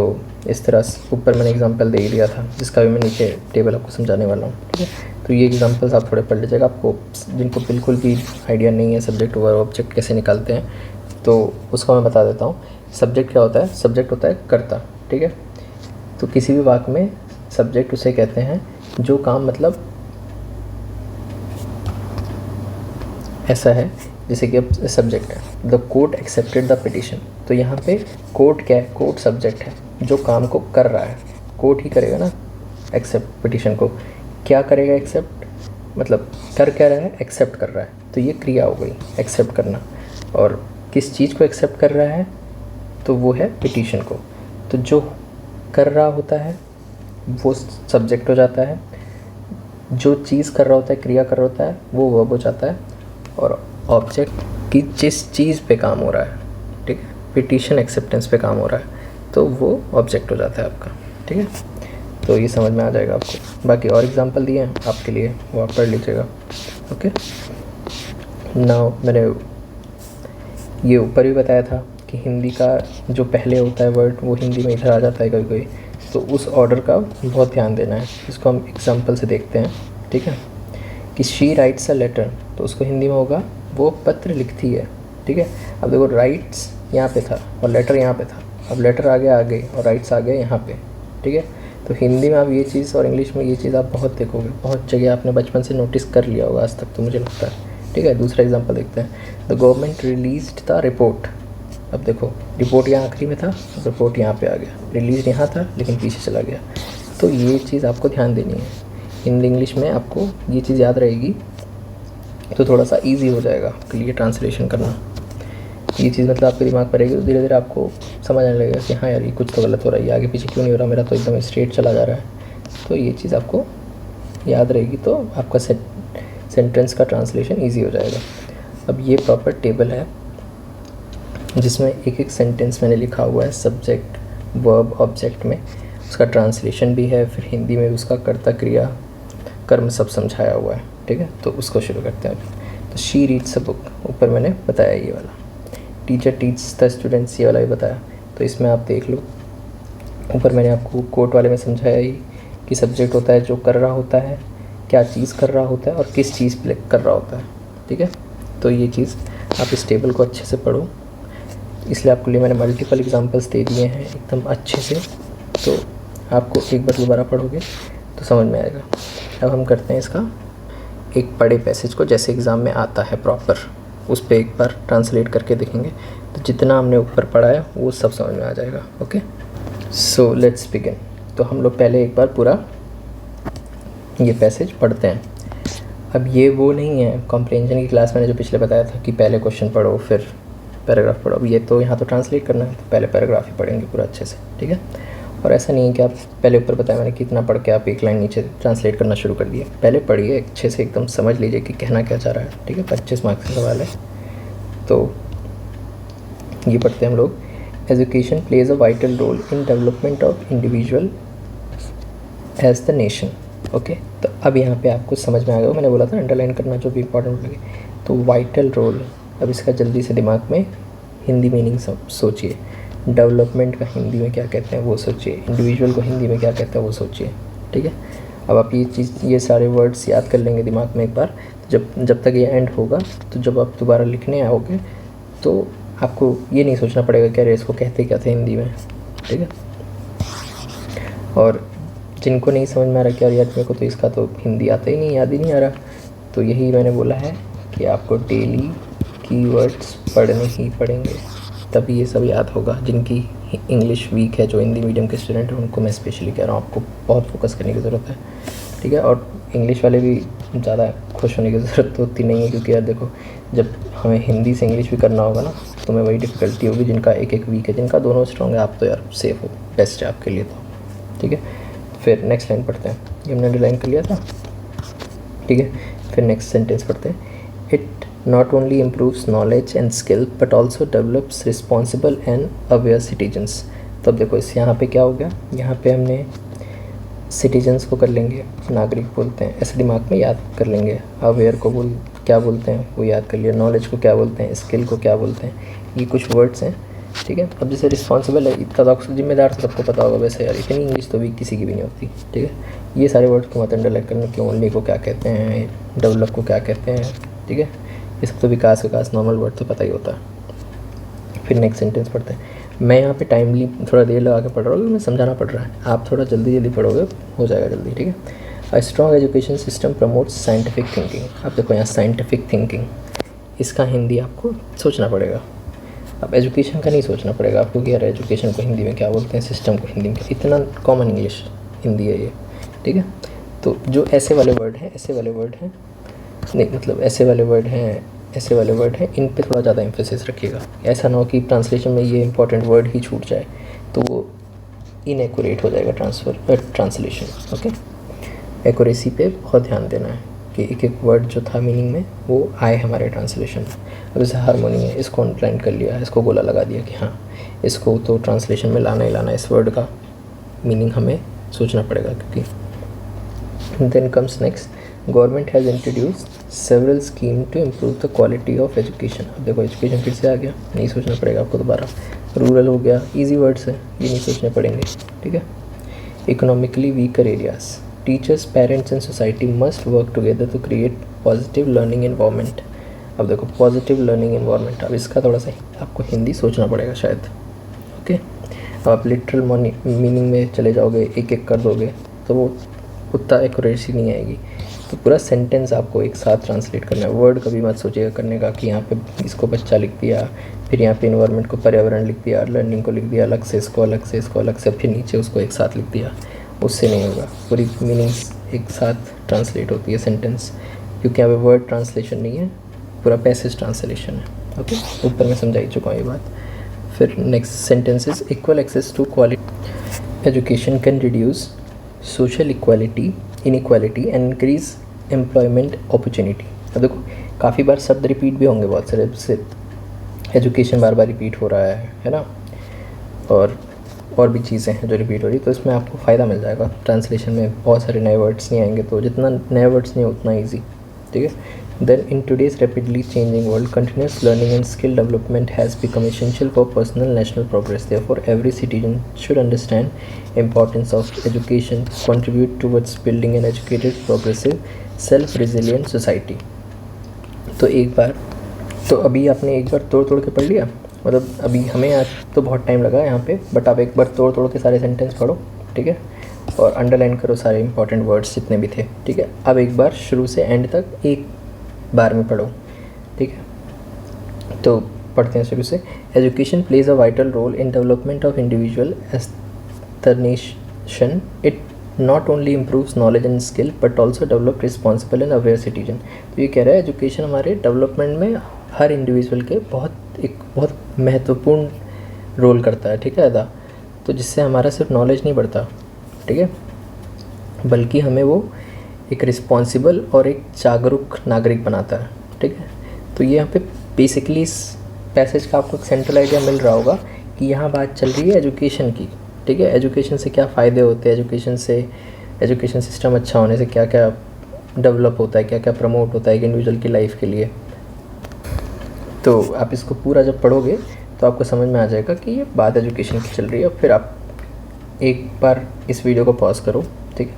इस तरह से ऊपर मैंने एग्जांपल दे ही दिया था, जिसका भी मैं नीचे टेबल आपको समझाने वाला हूँ, ठीक है। तो ये एग्जांपल्स आप थोड़े पढ़ लीजिएगा, आपको जिनको बिल्कुल भी आइडिया नहीं है सब्जेक्ट वर्ब ऑब्जेक्ट कैसे निकालते हैं, तो उसको मैं बता देता हूँ। सब्जेक्ट क्या होता है? सब्जेक्ट होता है कर्ता, ठीक है। तो किसी भी वाक्य में सब्जेक्ट उसे कहते हैं जो काम मतलब ऐसा है, जैसे कि अब सब्जेक्ट है the court accepted the petition, तो यहाँ पे कोर्ट क्या है? कोर्ट सब्जेक्ट है जो काम को कर रहा है, कोर्ट ही करेगा ना एक्सेप्ट पिटिशन को। क्या करेगा एक्सेप्ट? मतलब कर क्या रहा है? एक्सेप्ट कर रहा है, तो ये क्रिया हो गई एक्सेप्ट करना। और किस चीज़ को एक्सेप्ट कर रहा है? तो वो है पिटिशन को। तो जो कर रहा होता है वो सब्जेक्ट हो जाता है, जो चीज़ कर रहा होता है, क्रिया कर रहा होता है, वो वर्ब हो जाता है, और ऑब्जेक्ट की जिस चीज़ पे काम हो रहा है, ठीक है, पिटिशन एक्सेप्टेंस पे काम हो रहा है, तो वो ऑब्जेक्ट हो जाता है आपका, ठीक है। तो ये समझ में आ जाएगा आपको। बाकी और एग्जांपल दिए हैं आपके लिए, वो आप पढ़ लीजिएगा, ओके। नाउ मैंने ये ऊपर भी बताया था कि हिंदी का जो पहले होता है वर्ड वो हिंदी में इधर आ जाता है कभी कभी, तो उस ऑर्डर का बहुत ध्यान देना है। इसको हम एग्जांपल से देखते हैं, ठीक है। कि शी राइट्स अ लेटर, तो उसको हिंदी में होगा वो पत्र लिखती है, ठीक है। अब देखो राइट्स यहाँ पे था और लेटर यहाँ पे था, अब लेटर आ गया और राइट्स आ गए यहाँ पे, ठीक है। तो हिंदी में आप ये चीज़ और इंग्लिश में ये चीज़ आप बहुत देखोगे, बहुत जगह आपने बचपन से नोटिस कर लिया होगा आज तक, तो मुझे लगता है, ठीक है। दूसरा एग्जांपल देखते हैं, the government released the report. अब देखो रिपोर्ट यहाँ आखिरी में था, रिपोर्ट यहाँ पे आ गया, रिलीज यहाँ था लेकिन पीछे चला गया। तो ये चीज़ आपको ध्यान देनी है, हिंदी इंग्लिश में आपको ये चीज़ याद रहेगी तो थोड़ा सा इजी हो जाएगा आपके लिए ट्रांसलेशन करना। ये चीज़ मतलब आपके दिमाग पर रहेगी तो धीरे धीरे आपको समझ आने लगेगा कि हाँ यार ये कुछ तो गलत हो रहा है, ये आगे पीछे क्यों नहीं हो रहा, मेरा तो एकदम स्ट्रेट चला जा रहा है। तो ये चीज़ आपको याद रहेगी तो आपका सेंटेंस का ट्रांसलेशन ईजी हो जाएगा। अब ये प्रॉपर टेबल है जिसमें एक एक सेंटेंस मैंने लिखा हुआ है सब्जेक्ट वर्ब ऑब्जेक्ट में, उसका ट्रांसलेशन भी है, फिर हिंदी में उसका कर्ता क्रिया कर्म सब समझाया हुआ है, ठीक है। तो उसको शुरू करते हैं। तो शी रीड्स अ बुक, ऊपर मैंने बताया ये वाला, टीचर टीचर्स द स्टूडेंट्स, ये वाला भी बताया। तो इसमें आप देख लो, ऊपर मैंने आपको कोट वाले में समझाया ही कि सब्जेक्ट होता है जो कर रहा होता है, क्या चीज़ कर रहा होता है और किस चीज़ पे कर रहा होता है, ठीक है। तो ये चीज़ आप इस टेबल को अच्छे से पढ़ो, इसलिए आपके लिए मैंने मल्टीपल एग्जांपल्स दे दिए हैं एकदम अच्छे से। तो आपको एक बार दोबारा पढ़ोगे तो समझ में आएगा। अब हम करते हैं इसका एक पढ़े पैसेज को जैसे एग्ज़ाम में आता है प्रॉपर, उस पर एक बार ट्रांसलेट करके देखेंगे तो जितना हमने ऊपर पढ़ा है वो सब समझ में आ जाएगा। Okay, so let's begin. तो हम लोग पहले एक बार पूरा ये पैसेज पढ़ते हैं। अब ये वो नहीं है कॉम्प्रिहेंशन की क्लास मैंने जो पिछले बताया था कि पहले क्वेश्चन पढ़ो फिर पैराग्राफ पढ़ो। अब ये तो यहाँ तो ट्रांसलेट करना है, तो पहले पैराग्राफ ही पढ़ेंगे पूरा अच्छे से, ठीक है। और ऐसा नहीं है कि आप पहले ऊपर बताया मैंने कितना पढ़ के आप एक लाइन नीचे ट्रांसलेट करना शुरू कर दिए। पहले पढ़िए अच्छे से, एकदम समझ लीजिए कि कहना क्या चाह रहा है, ठीक है। 25 मार्क्स का सवाल है। तो ये पढ़ते हैं हम लोग। Education plays a vital role in development of individual as the nation. Okay, तो अब यहाँ पे आपको समझ में आ गया, मैंने बोला था अंडरलाइन करना जो भी इंपॉर्टेंट लगे। तो वाइटल रोल, अब इसका जल्दी से दिमाग में हिंदी मीनिंग सोचिए। डेवलपमेंट का हिंदी में क्या कहते हैं वो सोचिए, इंडिविजुअल को हिंदी में क्या कहते हैं वो सोचिए, ठीक है। अब आप ये सारे वर्ड्स याद कर लेंगे दिमाग में एक बार। जब तक ये एंड होगा तो जब आप दोबारा लिखने आओगे तो आपको ये नहीं सोचना पड़ेगा कि अरे इसको कहते क्या थे हिंदी में, ठीक है। और जिनको नहीं समझ में आ रहा कि यार मेरे को तो इसका तो हिंदी आता ही नहीं, याद ही नहीं आ रहा, तो यही मैंने बोला है कि आपको डेली कीवर्ड्स पढ़ने ही पड़ेंगे, तभी ये सब याद होगा। जिनकी इंग्लिश वीक है, जो हिंदी मीडियम के स्टूडेंट हैं, उनको मैं स्पेशली कह रहा हूँ आपको बहुत फोकस करने की ज़रूरत है, ठीक है। और इंग्लिश वाले भी ज़्यादा खुश होने की ज़रूरत तो होती नहीं है, क्योंकि यार देखो जब हमें हिंदी से इंग्लिश भी करना होगा ना तो हमें वही डिफ़िकल्टी होगी। जिनका एक वीक है, जिनका दोनों स्ट्रॉन्ग है, आप तो यार सेफ हो, बेस्ट है आपके लिए तो, ठीक है। फिर नेक्स्ट लाइन पढ़ते हैं, ये हमने अंडरलाइन कर लिया था, ठीक है। फिर नेक्स्ट सेंटेंस पढ़ते हैं। It not only improves knowledge and skill but also develops responsible and aware citizens। तो अब देखो इस यहाँ पे क्या हो गया, यहाँ पे हमने सिटीजन्स को कर लेंगे, नागरिक बोलते हैं, ऐसे दिमाग में याद कर लेंगे। अवेयर को क्या बोलते हैं वो याद कर लिया, नॉलेज को क्या बोलते हैं, स्किल को क्या बोलते हैं, ये कुछ वर्ड्स हैं, ठीक है। अब जैसे रिस्पॉन्सिबल है, इतना तो जिम्मेदार तो सबको पता होगा वैसे यार, इतनी इंग्लिश तो भी किसी की भी नहीं होती, ठीक है। ये सारे वर्ड्स को मत अंडरलाइन करना कि ओनली को क्या कहते हैं, डेवलप को क्या कहते हैं, ठीक है। ये सब तो विकास नॉर्मल वर्ड तो पता ही होता है। फिर नेक्स्ट सेंटेंस पढ़ते हैं। मैं यहाँ पे टाइमली थोड़ा देर लगा के पढ़ रहा हूँ, मैं समझाना पड़ रहा है, आप थोड़ा जल्दी पढ़ोगे हो जाएगा जल्दी, ठीक है। A strong education system promotes scientific thinking. अब देखो यहाँ साइंटिफिक थिंकिंग, इसका हिंदी आपको सोचना पड़ेगा। अब एजुकेशन का नहीं सोचना पड़ेगा आपको कि यार एजुकेशन को हिंदी में क्या बोलते हैं, सिस्टम को हिंदी में क्या, इतना कॉमन इंग्लिश हिंदी है ये, ठीक है। तो जो ऐसे वाले वर्ड हैं नहीं, मतलब ऐसे वाले वर्ड हैं, इन पे थोड़ा ज़्यादा एम्फेसिस रखिएगा। ऐसा ना हो कि ट्रांसलेशन में ये इंपॉर्टेंट वर्ड ही छूट जाए तो वो इनएक्यूरेट हो जाएगा ट्रांसलेशन। ओके, एक्यूरेसी पे बहुत ध्यान देना है कि एक वर्ड जो था मीनिंग में वो आए हमारे ट्रांसलेशन में। अब जैसे हारमोनी है, इसको अंडरलाइन कर लिया, इसको गोला लगा दिया कि हाँ इसको तो ट्रांसलेशन में लाना ही लाना, इस वर्ड का मीनिंग हमें सोचना पड़ेगा। क्योंकि then comes next, government has introduced several scheme to improve the quality of education. अब देखो एजुकेशन फिर से आ गया, नहीं सोचना पड़ेगा आपको दोबारा। रूरल हो गया, इजी वर्ड्स है, ये नहीं सोचने पड़ेंगे, ठीक है। Economically weaker areas, teachers, parents and society must work together to create positive learning environment. अब देखो पॉजिटिव लर्निंग एनवायरनमेंट, अब इसका थोड़ा सा आपको हिंदी सोचना पड़ेगा शायद, ओके। अब आप लिटरल मीनिंग में चले जाओगे, एक कर दोगे तो वो उतना एक्यूरेसी नहीं आएगी। तो पूरा सेंटेंस आपको एक साथ ट्रांसलेट करना है। वर्ड कभी मत सोचिएगा करने का कि यहाँ पे इसको बच्चा लिख दिया, फिर यहाँ पे इन्वायरमेंट को पर्यावरण लिख दिया, लर्निंग को लिख दिया अलग से, इसको अलग से, फिर नीचे उसको एक साथ लिख दिया, उससे नहीं होगा। पूरी मीनिंग्स एक साथ ट्रांसलेट होती है सेंटेंस, क्योंकि यहाँ पे वर्ड ट्रांसलेशन नहीं है, पूरा पैसेज ट्रांसलेशन है, ओके। ऊपर मैं समझा ही चुका हूँ ये बात। फिर next sentences, equal access to quality education can reduce social inequality and increase employment opportunity. अब देखो काफ़ी बार शब्द रिपीट भी होंगे बहुत सारे, जैसे एजुकेशन बार रिपीट हो रहा है ना, और भी चीज़ें हैं जो रिपीट हो रही, तो इसमें आपको फ़ायदा मिल जाएगा। ट्रांसलेशन में बहुत सारे नए वर्ड्स नहीं आएंगे, तो जितना नए वर्ड्स नहीं उतना ईजी, ठीक है। Then in today's rapidly changing world, continuous learning and skill development has become essential for personal national progress. Therefore every citizen should understand importance of education, contribute towards building an educated, progressive, self resilient society. तो अभी आपने एक बार तोड़ के पढ़ लिया, मतलब अभी हमें आज तो बहुत टाइम लगा यहाँ पे, बट आप एक बार तोड़ के सारे सेंटेंस पढ़ो, ठीक है। और अंडरलाइन करो सारे इंपॉर्टेंट वर्ड्स जितने भी थे, ठीक है। अब एक बार शुरू से एंड तक एक बार में पढ़ो, ठीक है। तो पढ़ते हैं शुरू से। Education plays a vital role in development of individual as the nation. It not only improves knowledge and skill but also develop responsible and aware citizen. तो ये कह रहा है एजुकेशन हमारे डेवलपमेंट में हर इंडिविजुअल के बहुत महत्वपूर्ण रोल करता है, ठीक है अदा। तो जिससे हमारा सिर्फ नॉलेज नहीं बढ़ता, ठीक है, बल्कि हमें वो एक रिस्पॉन्सिबल और एक जागरूक नागरिक बनाता है, ठीक है। तो ये यहाँ पे बेसिकली इस पैसेज का आपको एक सेंट्रल आइडिया मिल रहा होगा कि यहाँ बात चल रही है एजुकेशन की, ठीक है। एजुकेशन से क्या फ़ायदे होते हैं, एजुकेशन सिस्टम अच्छा होने से क्या क्या डेवलप होता है, क्या क्या प्रमोट होता है एक इंडिविजुअल की लाइफ के लिए। तो आप इसको पूरा जब पढ़ोगे तो आपको समझ में आ जाएगा कि ये बात एजुकेशन की चल रही है। फिर आप एक बार इस वीडियो को पॉज करो, ठीक है,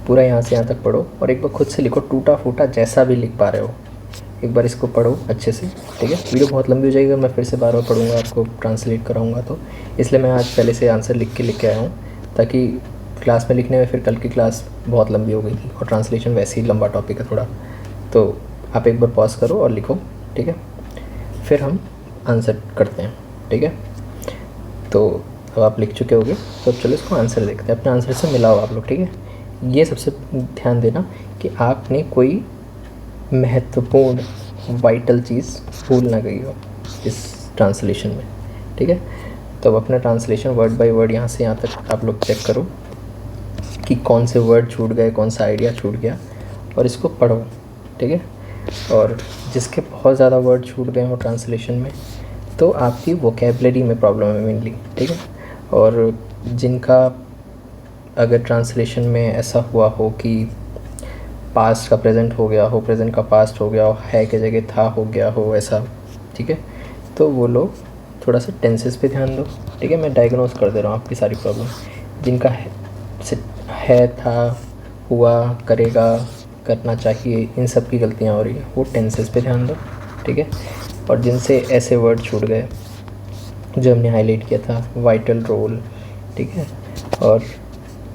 पूरा यहाँ से यहाँ तक पढ़ो और एक बार खुद से लिखो, टूटा फूटा जैसा भी लिख पा रहे हो एक बार इसको पढ़ो अच्छे से, ठीक है। वीडियो बहुत लंबी हो जाएगी, मैं फिर से बार बार पढ़ूंगा, आपको ट्रांसलेट कराऊंगा, तो इसलिए मैं आज पहले से आंसर लिख के आया हूँ, ताकि क्लास में लिखने में फिर कल की क्लास बहुत लंबी हो गई थी और ट्रांसलेशन वैसे ही लंबा टॉपिक है थोड़ा। तो आप एक बार पॉज करो और लिखो, ठीक है, फिर हम आंसर करते हैं, ठीक है। तो अब आप लिख चुके होंगे, तो चलो इसको आंसर देखते हैं, अपने आंसर से मिलाओ आप लोग, ठीक है। ये सबसे ध्यान देना कि आपने कोई महत्वपूर्ण वाइटल चीज़ भूल ना गई हो इस ट्रांसलेशन में, ठीक है। तो अब अपना ट्रांसलेशन वर्ड बाय वर्ड यहाँ से यहाँ तक आप लोग चेक करो कि कौन से वर्ड छूट गए, कौन सा आइडिया छूट गया, और इसको पढ़ो, ठीक है। और जिसके बहुत ज़्यादा वर्ड छूट गए हो ट्रांसलेशन में, तो आपकी वोकेबलरी में प्रॉब्लम है मेनली, ठीक है। और जिनका अगर ट्रांसलेशन में ऐसा हुआ हो कि पास्ट का प्रेजेंट हो गया हो, प्रेजेंट का पास्ट हो गया हो, है की जगह था हो गया हो ऐसा, ठीक है, तो वो लोग थोड़ा सा टेंसेस पे ध्यान दो, ठीक है। मैं डायग्नोस कर दे रहा हूँ आपकी सारी प्रॉब्लम। जिनका है था, हुआ, करेगा, करना चाहिए, इन सब की गलतियाँ हो रही है, वो टेंसेस पे ध्यान दो, ठीक है। और जिनसे ऐसे वर्ड छूट गए जो हमने हाईलाइट किया था, वाइटल रोल, ठीक है। और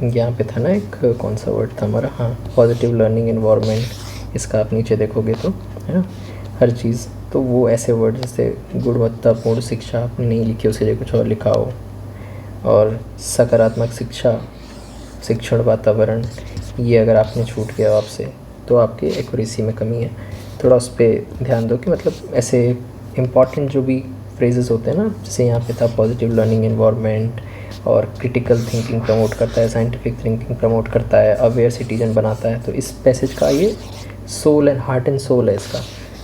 यहाँ पे था ना एक कौन सा वर्ड था हमारा, हाँ, पॉजिटिव लर्निंग एनवायरनमेंट, इसका आप नीचे देखोगे तो है ना हर चीज़। तो वो ऐसे वर्ड जैसे गुणवत्तापूर्ण शिक्षा आपने नहीं लिखी, उसके लिए कुछ और लिखा हो, और सकारात्मक शिक्षा, शिक्षण वातावरण, ये अगर आपने छूट गया आपसे तो आपकी एक्यूरेसी में कमी है। थोड़ा उस पर ध्यान दो कि मतलब ऐसे इम्पॉर्टेंट जो भी फ्रेजेस होते हैं ना, जैसे यहाँ पे था पॉजिटिव लर्निंग एनवायरनमेंट, और क्रिटिकल थिंकिंग प्रमोट करता है, साइंटिफिक थिंकिंग प्रमोट करता है, अवेयर सिटीजन बनाता है। तो इस पैसेज का ये soul and heart and soul है इसका,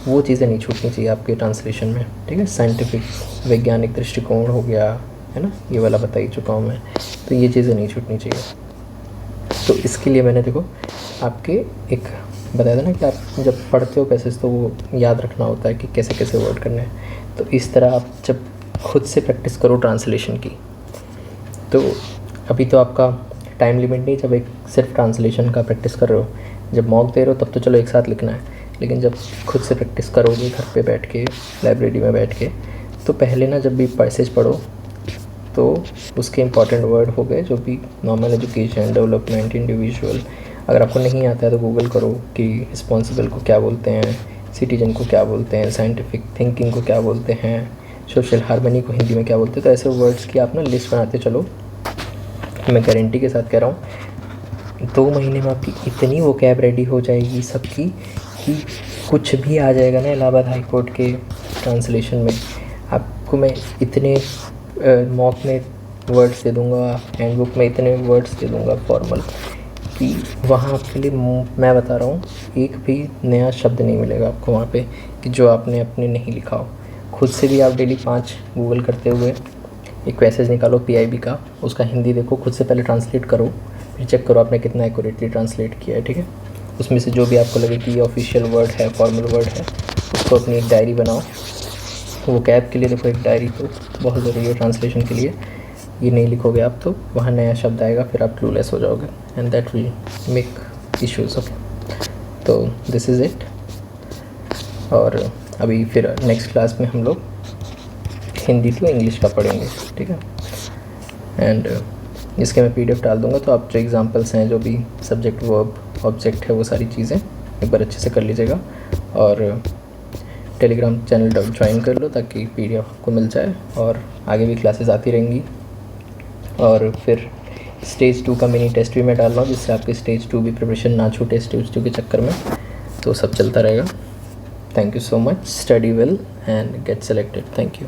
वो चीज़ें नहीं छूटनी चाहिए आपके ट्रांसलेशन में, ठीक है। साइंटिफिक वैज्ञानिक दृष्टिकोण हो गया है ना, ये वाला बता ही चुका हूँ मैं, तो ये चीज़ें नहीं छूटनी चाहिए। तो इसके लिए मैंने देखो आपके एक बताया था ना कि आप जब पढ़ते हो पैसेज तो वो याद रखना होता है कि कैसे कैसे वर्ड करने हैं। तो इस तरह आप जब खुद से प्रैक्टिस करो ट्रांसलेशन की, तो अभी तो आपका टाइम लिमिट नहीं, जब एक सिर्फ ट्रांसलेशन का प्रैक्टिस कर रहे हो, जब मॉक दे रहे हो तब तो चलो एक साथ लिखना है, लेकिन जब खुद से प्रैक्टिस करोगे घर पे बैठ के, लाइब्रेरी में बैठ के, तो पहले ना जब भी पैसेज पढ़ो तो उसके इंपॉर्टेंट वर्ड हो गए जो भी नॉर्मल एजुकेशन, डेवलपमेंट, इंडिविजुअल, अगर आपको नहीं आता है तो गूगल करो कि रिस्पॉन्सिबल को क्या बोलते हैं, सिटीजन को क्या बोलते हैं, साइंटिफिक थिंकिंग को क्या बोलते हैं, सोशल हार्मनी को हिंदी में क्या बोलते हैं। तो ऐसे वर्ड्स की आप ना लिस्ट बनाते चलो। मैं गारंटी के साथ कह रहा हूँ 2 महीने में आपकी इतनी वोकैब रेडी हो जाएगी सबकी कि कुछ भी आ जाएगा ना इलाहाबाद हाई कोर्ट के ट्रांसलेशन में। आपको मैं इतने मॉक में वर्ड्स दे दूँगा, हैंडबुक में इतने वर्ड्स दे दूँगा फॉर्मल, कि वहाँ आपके लिए मैं बता रहा हूँ एक भी नया शब्द नहीं मिलेगा आपको वहाँ पे कि जो आपने अपने नहीं लिखा हो। खुद से भी आप डेली 5 गूगल करते हुए एक मैसेज निकालो PIB का, उसका हिंदी देखो, खुद से पहले ट्रांसलेट करो, फिर चेक करो आपने कितना एक्यूरेटली ट्रांसलेट किया है, ठीक है। उसमें से जो भी आपको लगे कि ये ऑफिशियल वर्ड है, फॉर्मल वर्ड है, उसको अपनी एक डायरी बनाओ। वो कैब के लिए देखो एक डायरी तो बहुत ज़रूरी है ट्रांसलेशन के लिए। ये नहीं लिखोगे आप तो वहाँ नया शब्द आएगा, फिर आप क्लूलेस हो जाओगे and that will make issues, okay. तो दिस इज़ इट। और अभी फिर नेक्स्ट क्लास में हम लोग हिंदी टू इंग्लिश का पढ़ेंगे, ठीक है। एंड इसके मैं PDF डाल दूँगा, तो आप जो एग्जांपल्स हैं, जो भी सब्जेक्ट वर्ब ऑब्जेक्ट है, वो सारी चीज़ें एक बार अच्छे से कर लीजिएगा। और टेलीग्राम चैनल ज्वाइन कर लो ताकि PDF आपको मिल जाए, और आगे भी क्लासेस आती रहेंगी। और फिर स्टेज 2 का मिनी टेस्ट भी मैं डाल रहा हूँ, जिससे आपकी स्टेज 2 भी प्रिपरेशन ना छूटे स्टेज 2 के चक्कर में। तो सब चलता रहेगा। Thank you so much, study well and get selected. Thank you.